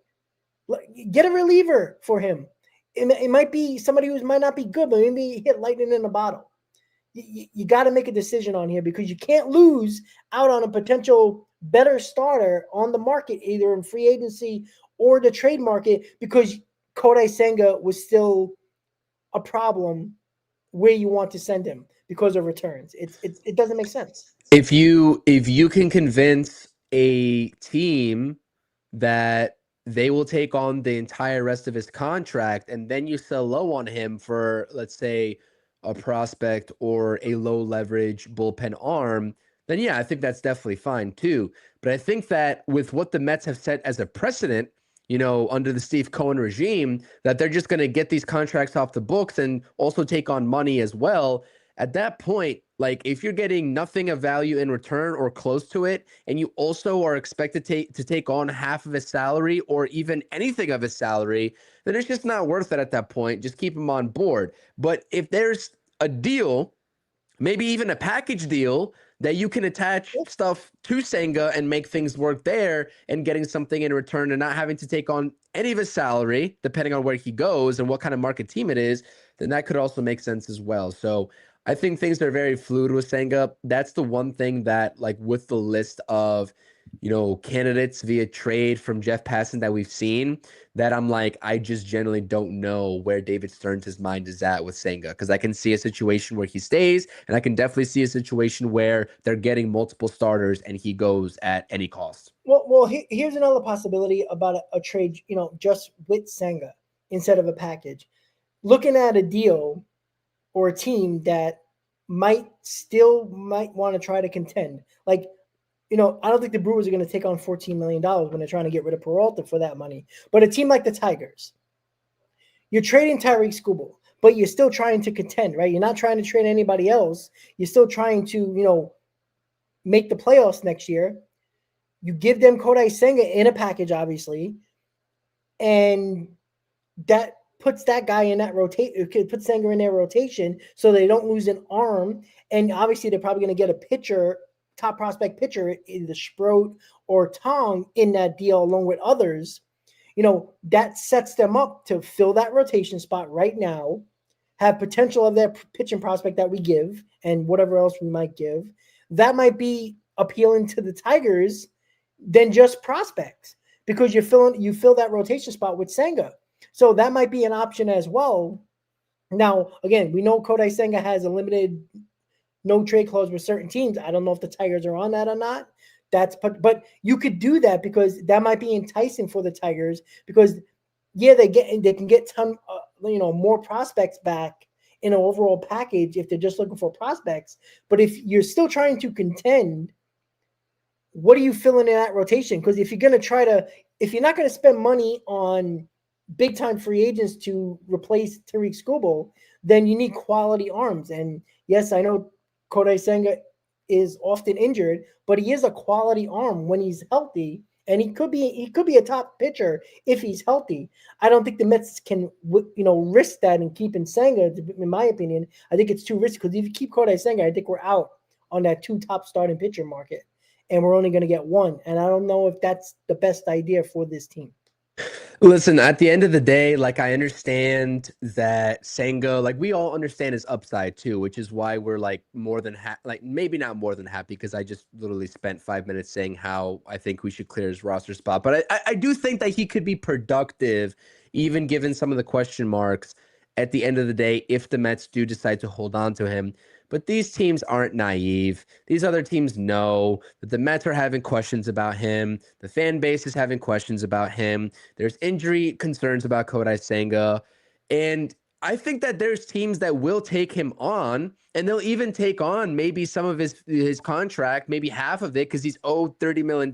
A: Get a reliever for him. It might be somebody who might not be good, but maybe hit lightning in a bottle. You got to make a decision on here, because you can't lose out on a potential better starter on the market, either in free agency or the trade market, because Kodai Senga was still a problem where you want to send him because of returns. It doesn't make sense.
B: If you can convince a team that they will take on the entire rest of his contract, and then you sell low on him for, let's say, a prospect or a low leverage bullpen arm, then yeah, I think that's definitely fine too. But I think that with what the Mets have set as a precedent, under the Steve Cohen regime, that they're just going to get these contracts off the books and also take on money as well. At that point, like, if you're getting nothing of value in return or close to it, and you also are expected to take on half of his salary or even anything of his salary, then it's just not worth it at that point. Just keep him on board. But if there's a deal, maybe even a package deal, that you can attach stuff to Senga and make things work there, and getting something in return and not having to take on any of his salary, depending on where he goes and what kind of market team it is, then that could also make sense as well. So I think things are very fluid with Senga. That's the one thing that, like, with the list of candidates via trade from Jeff Passan that we've seen, that I'm like, I just generally don't know where David Stearns' mind is at with Senga, because I can see a situation where he stays, and I can definitely see a situation where they're getting multiple starters and he goes at any cost.
A: Well, here's another possibility about a trade, just with Senga instead of a package. Looking at a deal or a team that might want to try to contend. Like, I don't think the Brewers are going to take on $14 million when they're trying to get rid of Peralta for that money. But a team like the Tigers, you're trading Tyreek Skubal, but you're still trying to contend, right? You're not trying to trade anybody else. You're still trying to, make the playoffs next year. You give them Kodai Senga in a package, obviously, and that puts that guy in that rotation. It puts Senga in their rotation so they don't lose an arm. And obviously, they're probably going to get a pitcher, top prospect pitcher, either Sproat or Tong in that deal along with others. That sets them up to fill that rotation spot right now, have potential of that pitching prospect that we give and whatever else we might give. That might be appealing to the Tigers than just prospects, because you fill that rotation spot with Senga. So that might be an option as well. Now, again, we know Kodai Senga has a limited no trade clause with certain teams. I don't know if the Tigers are on that or not. But you could do that, because that might be enticing for the Tigers, because they can get more prospects back in an overall package if they're just looking for prospects. But if you're still trying to contend, what are you filling in that rotation? Because if you're not going to spend money on big time free agents to replace Tariq Skubal, then you need quality arms. And yes, I know Kodai Senga is often injured, but he is a quality arm when he's healthy, and he could be a top pitcher if he's healthy. I don't think the Mets can risk that and keeping Senga. In my opinion, I think it's too risky, because if you keep Kodai Senga, I think we're out on that 2 top starting pitcher market, and we're only going to get 1. And I don't know if that's the best idea for this team.
B: Listen, at the end of the day, like, I understand that Senga, like, we all understand his upside too, which is why we're like more than maybe not more than happy, because I just literally spent 5 minutes saying how I think we should clear his roster spot. But I do think that he could be productive, even given some of the question marks at the end of the day, if the Mets do decide to hold on to him. But these teams aren't naive. These other teams know that the Mets are having questions about him. The fan base is having questions about him. There's injury concerns about Kodai Senga. And I think that there's teams that will take him on, and they'll even take on maybe some of his contract, maybe half of it, because he's owed $30 million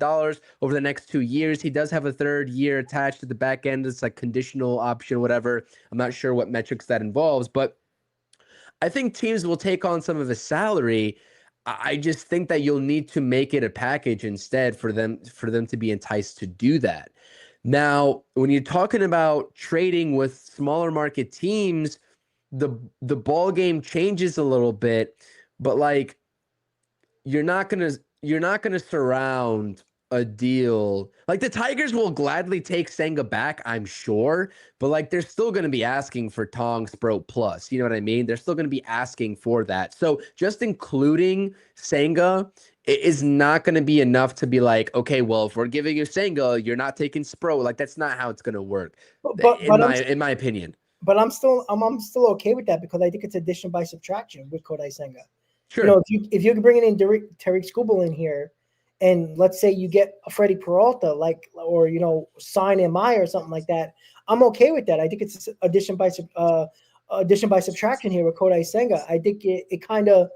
B: over the next 2 years. He does have a 3rd year attached to the back end. It's like conditional option, whatever. I'm not sure what metrics that involves, but I think teams will take on some of his salary. I just think that you'll need to make it a package instead for them to be enticed to do that. Now, when you're talking about trading with smaller market teams, the ball game changes a little bit, but like, you're not gonna surround a deal. Like, the Tigers will gladly take Senga back, I'm sure, but like, they're still going to be asking for Tong Sprout plus. You know what I mean? They're still going to be asking for that. So just including Senga is not going to be enough to be like, okay, well, if we're giving you Senga, you're not taking Sprout. Like, that's not how it's going to work, in my opinion.
A: But I'm still okay with that, because I think it's addition by subtraction with Kodai Senga.
B: Sure.
A: If you're bringing in Tariq Skubal in here, and let's say you get a Freddie Peralta, or sign MI or something like that, I'm okay with that. I think it's addition by subtraction here with Kodai Senga. I think it kind of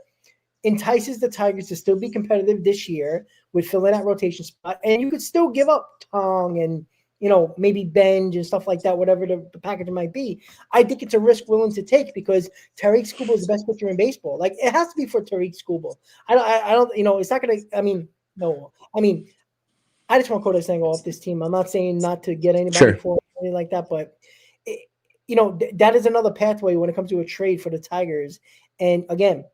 A: entices the Tigers to still be competitive this year with filling that rotation spot, and you could still give up Tong and maybe Benj and stuff like that, whatever the package might be. I think it's a risk willing to take, because Tariq Skubal is the best pitcher in baseball. Like, it has to be for Tariq Skubal. I don't, it's not going to, no. I just want Kodai Senga off this team. I'm not saying not to get anybody for anything like that, but that is another pathway when it comes to a trade for the Tigers. And again,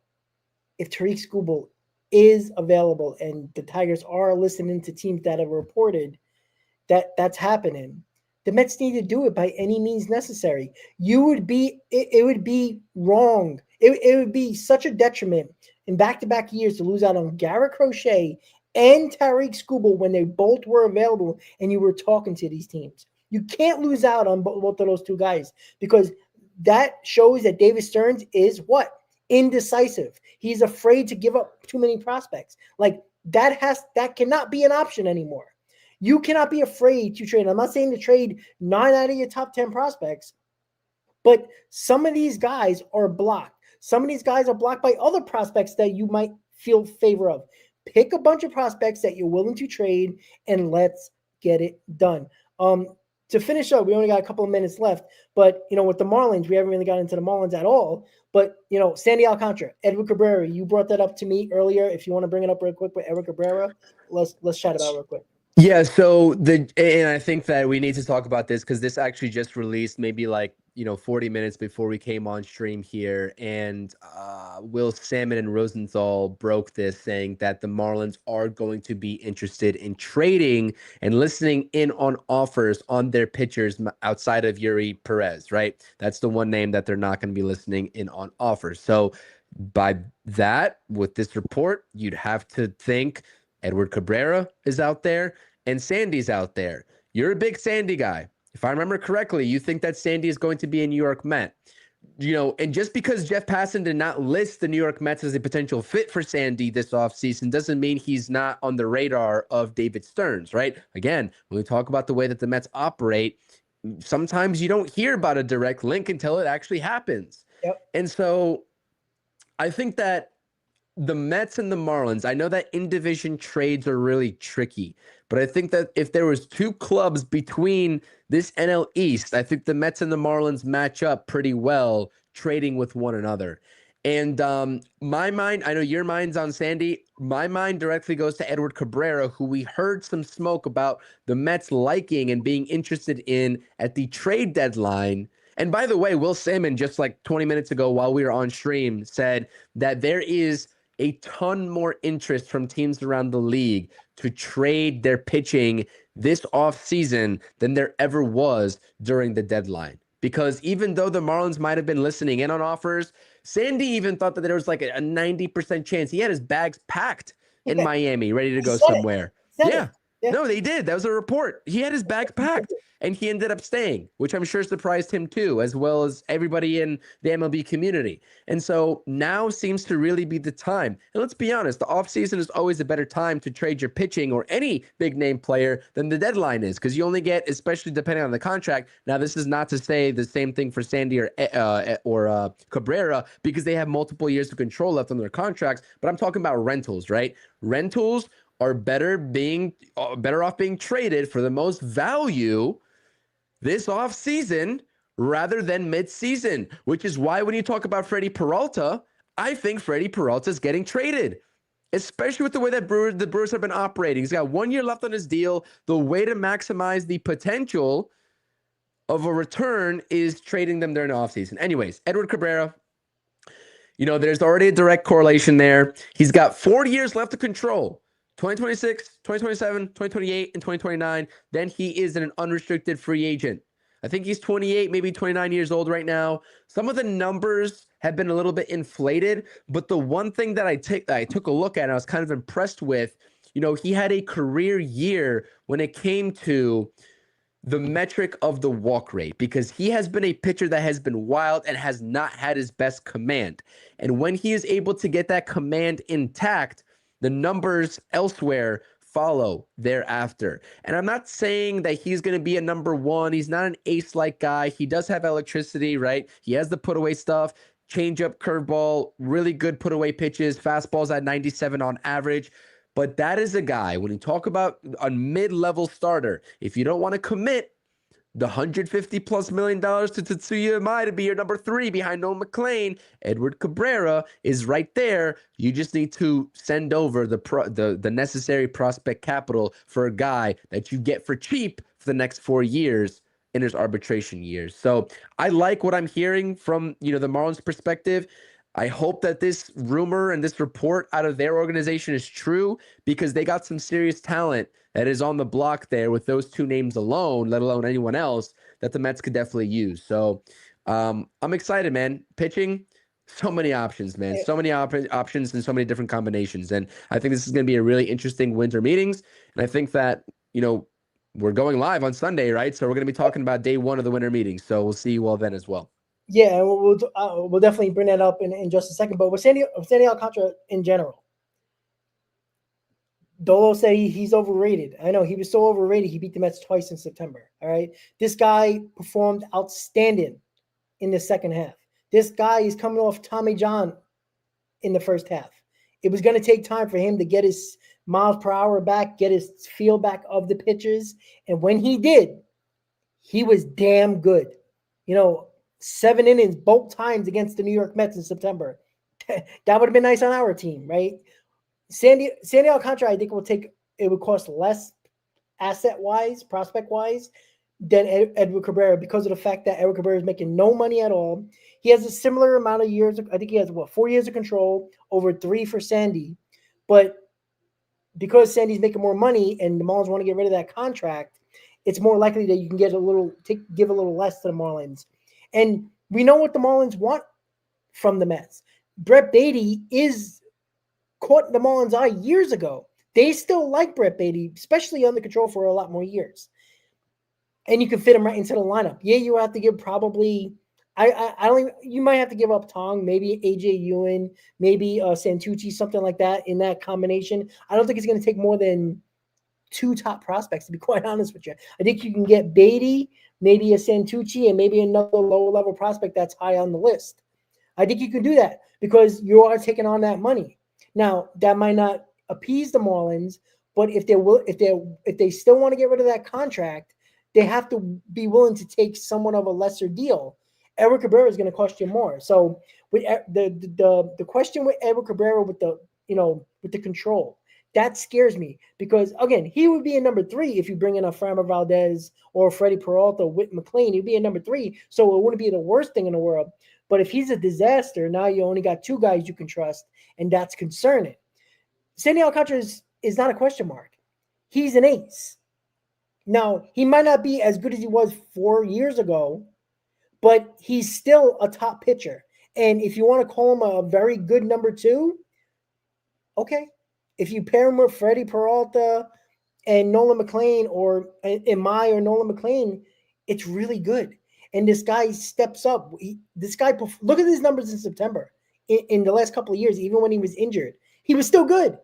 A: if Tariq Skubal is available and the Tigers are listening to teams that have reported that's happening, the Mets need to do it by any means necessary. It would be wrong. It would be such a detriment in back-to-back years to lose out on Garrett Crochet and Tariq Skubal when they both were available and you were talking to these teams. You can't lose out on both of those two guys because that shows that David Stearns is what? Indecisive. He's afraid to give up too many prospects. Like that cannot be an option anymore. You cannot be afraid to trade. I'm not saying to trade 9 out of your top 10 prospects, but some of these guys are blocked. Some of these guys are blocked by other prospects that you might feel favor of. Pick a bunch of prospects that you're willing to trade and let's get it done. To finish up, we only got a couple of minutes left, but with the Marlins, we haven't really got into the Marlins at all. But Sandy Alcantara, Edwin Cabrera, you brought that up to me earlier. If you want to bring it up real quick with Edwin Cabrera, let's chat about it real quick.
B: Yeah, so and I think that we need to talk about this because this actually just released maybe 40 minutes before we came on stream here, and Will Salmon and Rosenthal broke this, saying that the Marlins are going to be interested in trading and listening in on offers on their pitchers outside of Yuri Perez, right? That's the one name that they're not going to be listening in on offers. So by that, with this report, you'd have to think Edward Cabrera is out there and Sandy's out there. You're a big Sandy guy. If I remember correctly, you think that Sandy is going to be a New York Met. And just because Jeff Passan did not list the New York Mets as a potential fit for Sandy this offseason doesn't mean he's not on the radar of David Stearns, right? Again, when we talk about the way that the Mets operate, sometimes you don't hear about a direct link until it actually happens.
A: Yep.
B: And so I think that the Mets and the Marlins, I know that in-division trades are really tricky, but I think that if there was two clubs between this NL East, I think the Mets and the Marlins match up pretty well trading with one another. And my mind, I know your mind's on Sandy. My mind directly goes to Edward Cabrera, who we heard some smoke about the Mets liking and being interested in at the trade deadline. And by the way, Will Salmon, just 20 minutes ago while we were on stream, said that there is a ton more interest from teams around the league to trade their pitching this offseason than there ever was during the deadline. Because even though the Marlins might have been listening in on offers, Sandy even thought that there was a 90% chance. He had his bags packed in Miami, ready to go somewhere. Yeah. No, they did. That was a report. He had his bags packed, and he ended up staying, which I'm sure surprised him too, as well as everybody in the MLB community. And so now seems to really be the time. And let's be honest, the offseason is always a better time to trade your pitching or any big name player than the deadline is, because you only get, especially depending on the contract. Now, this is not to say the same thing for Sandy or Cabrera, because they have multiple years of control left on their contracts, but I'm talking about rentals, right? Rentals are better off being traded for the most value this offseason rather than mid-season, which is why when you talk about Freddie Peralta, I think Freddie Peralta is getting traded, especially with the way that the Brewers have been operating. He's got 1 year left on his deal. The way to maximize the potential of a return is trading them during the offseason. Anyways, Edward Cabrera, there's already a direct correlation there. He's got 4 years left to control. 2026, 2027, 2028, and 2029. Then he is an unrestricted free agent. I think he's 28, maybe 29 years old right now. Some of the numbers have been a little bit inflated, but the one thing that I took a look at and I was kind of impressed with, he had a career year when it came to the metric of the walk rate, because he has been a pitcher that has been wild and has not had his best command. And when he is able to get that command intact, the numbers elsewhere follow thereafter. And I'm not saying that he's going to be a number one. He's not an ace-like guy. He does have electricity, right? He has the put-away stuff, change-up, curveball, really good put-away pitches, fastballs at 97 on average. But that is a guy, when you talk about a mid-level starter, if you don't want to commit the $150+ million to Tetsuya Imai to be your number 3 behind Noah McLean, Edward Cabrera is right there. You just need to send over the necessary prospect capital for a guy that you get for cheap for the next 4 years in his arbitration years. So I like what I'm hearing from the Marlins' perspective. I hope that this rumor and this report out of their organization is true, because they got some serious talent that is on the block there with those two names alone, let alone anyone else, that the Mets could definitely use. So I'm excited, man. Pitching, So many options, man. So many options and so many different combinations. And I think this is going to be a really interesting winter meetings. And I think that, we're going live on Sunday, right? So we're going to be talking about day one of the winter meetings. So we'll see you all then as well.
A: Yeah, we'll definitely bring that up in just a second. But with Sandy Alcantara in general, Dolo said he's overrated. I know he was so overrated. He beat the Mets twice in September. All right, this guy performed outstanding in the second half. This guy is coming off Tommy John in the first half. It was going to take time for him to get his miles per hour back, get his feel back of the pitches, and when he did, he was damn good. 7 innings both times against the New York Mets in September. That would have been nice on our team, right? Sandy Alcantara, I think it would cost less asset-wise, prospect-wise, than Edwin Cabrera because of the fact that Edwin Cabrera is making no money at all. He has a similar amount of years. I think he has 4 years of control, over 3 for Sandy. But because Sandy's making more money and the Marlins want to get rid of that contract, it's more likely that you can give a little less to the Marlins. And we know what the Marlins want from the Mets. Brett Beatty caught the Marlins' eye years ago. They still like Brett Beatty, especially under control for a lot more years. And you can fit him right into the lineup. Yeah, you have to give probably you might have to give up Tong, maybe AJ Ewan, maybe Santucci, something like that in that combination. I don't think it's going to take more than 2 top prospects, to be quite honest with you. I think you can get Beatty, maybe a Santucci, and maybe another lower level prospect that's high on the list. I think you can do that because you are taking on that money. Now, that might not appease the Marlins, but if they still want to get rid of that contract, they have to be willing to take someone of a lesser deal. Edwin Cabrera is going to cost you more. So with the question with Edwin Cabrera with the control, that scares me because again, he would be a number 3 if you bring in a Framber Valdez or Freddie Peralta, Whit McLean. He'd be a number 3, so it wouldn't be the worst thing in the world. But if he's a disaster, now you only got 2 guys you can trust, and that's concerning. Sandy Alcantara is not a question mark. He's an ace. Now, he might not be as good as he was 4 years ago, but he's still a top pitcher. And if you want to call him a very good number 2, okay. If you pair him with Freddie Peralta and Nolan McLean or Imai or Nolan McLean, it's really good. And this guy steps up. Look at his numbers in September. In the last couple of years, even when he was injured, he was still good.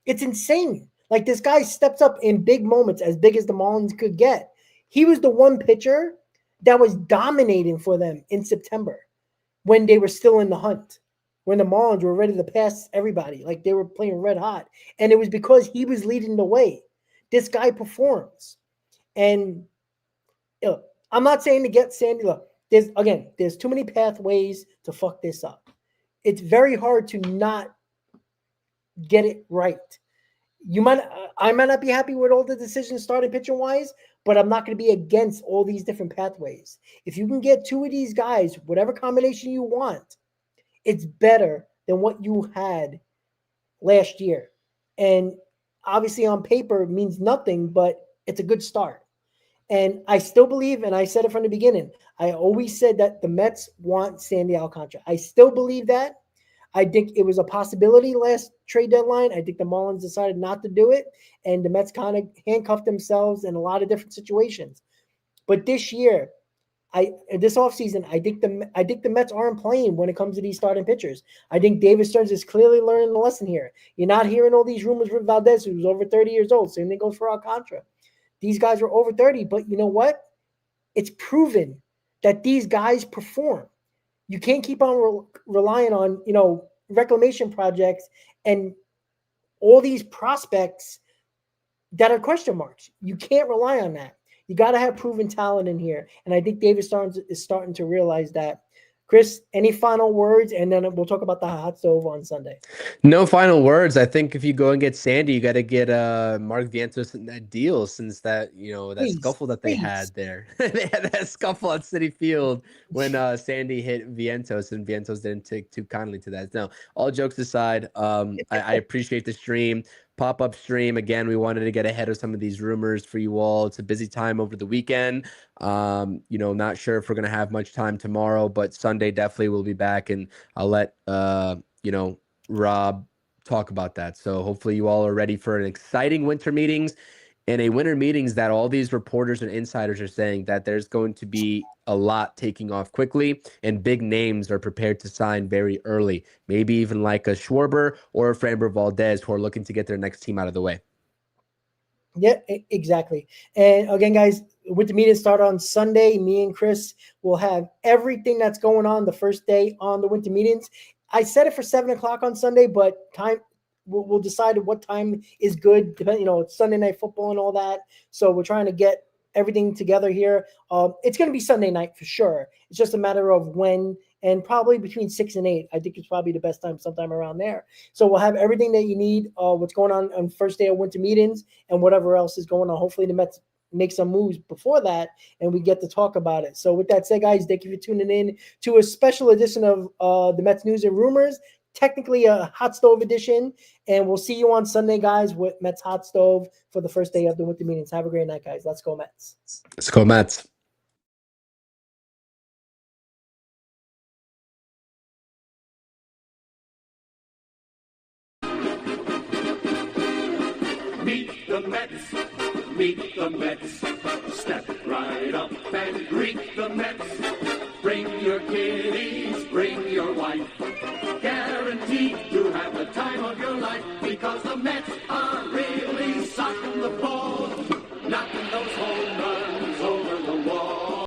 A: It's insane. Like this guy steps up in big moments, as big as the Marlins could get. He was the one pitcher that was dominating for them in September when they were still in the hunt, when the Marlins were ready to pass everybody. Like they were playing red hot. And it was because he was leading the way. This guy performs. And I'm not saying to get Sandy. Look, there's too many pathways to fuck this up. It's very hard to not get it right. I might not be happy with all the decisions starting pitching wise, but I'm not going to be against all these different pathways. If you can get 2 of these guys, whatever combination you want, it's better than what you had last year. And obviously on paper means nothing, but it's a good start. And I still believe, and I said it from the beginning, I always said that the Mets want Sandy Alcantara. I still believe that. I think it was a possibility last trade deadline. I think the Marlins decided not to do it, and the Mets kind of handcuffed themselves in a lot of different situations. But this year, this offseason, I think the Mets aren't playing when it comes to these starting pitchers. I think David Stearns is clearly learning the lesson here. You're not hearing all these rumors with Valdez, who's over 30 years old. Same thing goes for Alcantara. These guys are over 30, but you know what? It's proven that these guys perform. You can't keep on relying on, reclamation projects and all these prospects that are question marks. You can't rely on that. You got to have proven talent in here. And I think David Stearns is starting to realize that. Chris, any final words? And then we'll talk about the hot stove on Sunday.
B: No final words. I think if you go and get Sandy, you got to get Mark Vientos in that deal, since that scuffle that they had there. They had that scuffle at Citi Field when Sandy hit Vientos, and Vientos didn't take too kindly to that. No, all jokes aside, I appreciate the stream. pop-up stream. Again, we wanted to get ahead of some of these rumors for you all. It's a busy time over the weekend. Not sure if we're going to have much time tomorrow, but Sunday definitely will be back, and I'll let, Rob talk about that. So hopefully you all are ready for an exciting winter meetings. And a winter meetings that all these reporters and insiders are saying that there's going to be a lot taking off quickly, and big names are prepared to sign very early, maybe even like a Schwarber or a Framber Valdez, who are looking to get their next team out of the way.
A: Yeah, exactly. And again, guys, with the meetings start on Sunday, me and Chris will have everything that's going on the first day on the winter meetings. I set it for 7:00 on Sunday, but time we'll decide what time is good. Depending, it's Sunday night football and all that. So we're trying to get everything together here. It's going to be Sunday night for sure. It's just a matter of when, and probably between 6 and 8. I think it's probably the best time, sometime around there. So we'll have everything that you need. What's going on first day of winter meetings and whatever else is going on. Hopefully the Mets make some moves before that, and we get to talk about it. So with that said, guys, thank you for tuning in to a special edition of the Mets News and Rumors. Technically a hot stove edition, and we'll see you on Sunday, guys, with Mets Hot Stove for the first day of the winter meetings. Have a great night, guys. Let's go Mets.
B: Let's go Mets.
C: Meet the Mets, meet the Mets. Step right up and greet the Mets. Bring your kiddies, bring your wife. Guaranteed to have the time of your life, because the Mets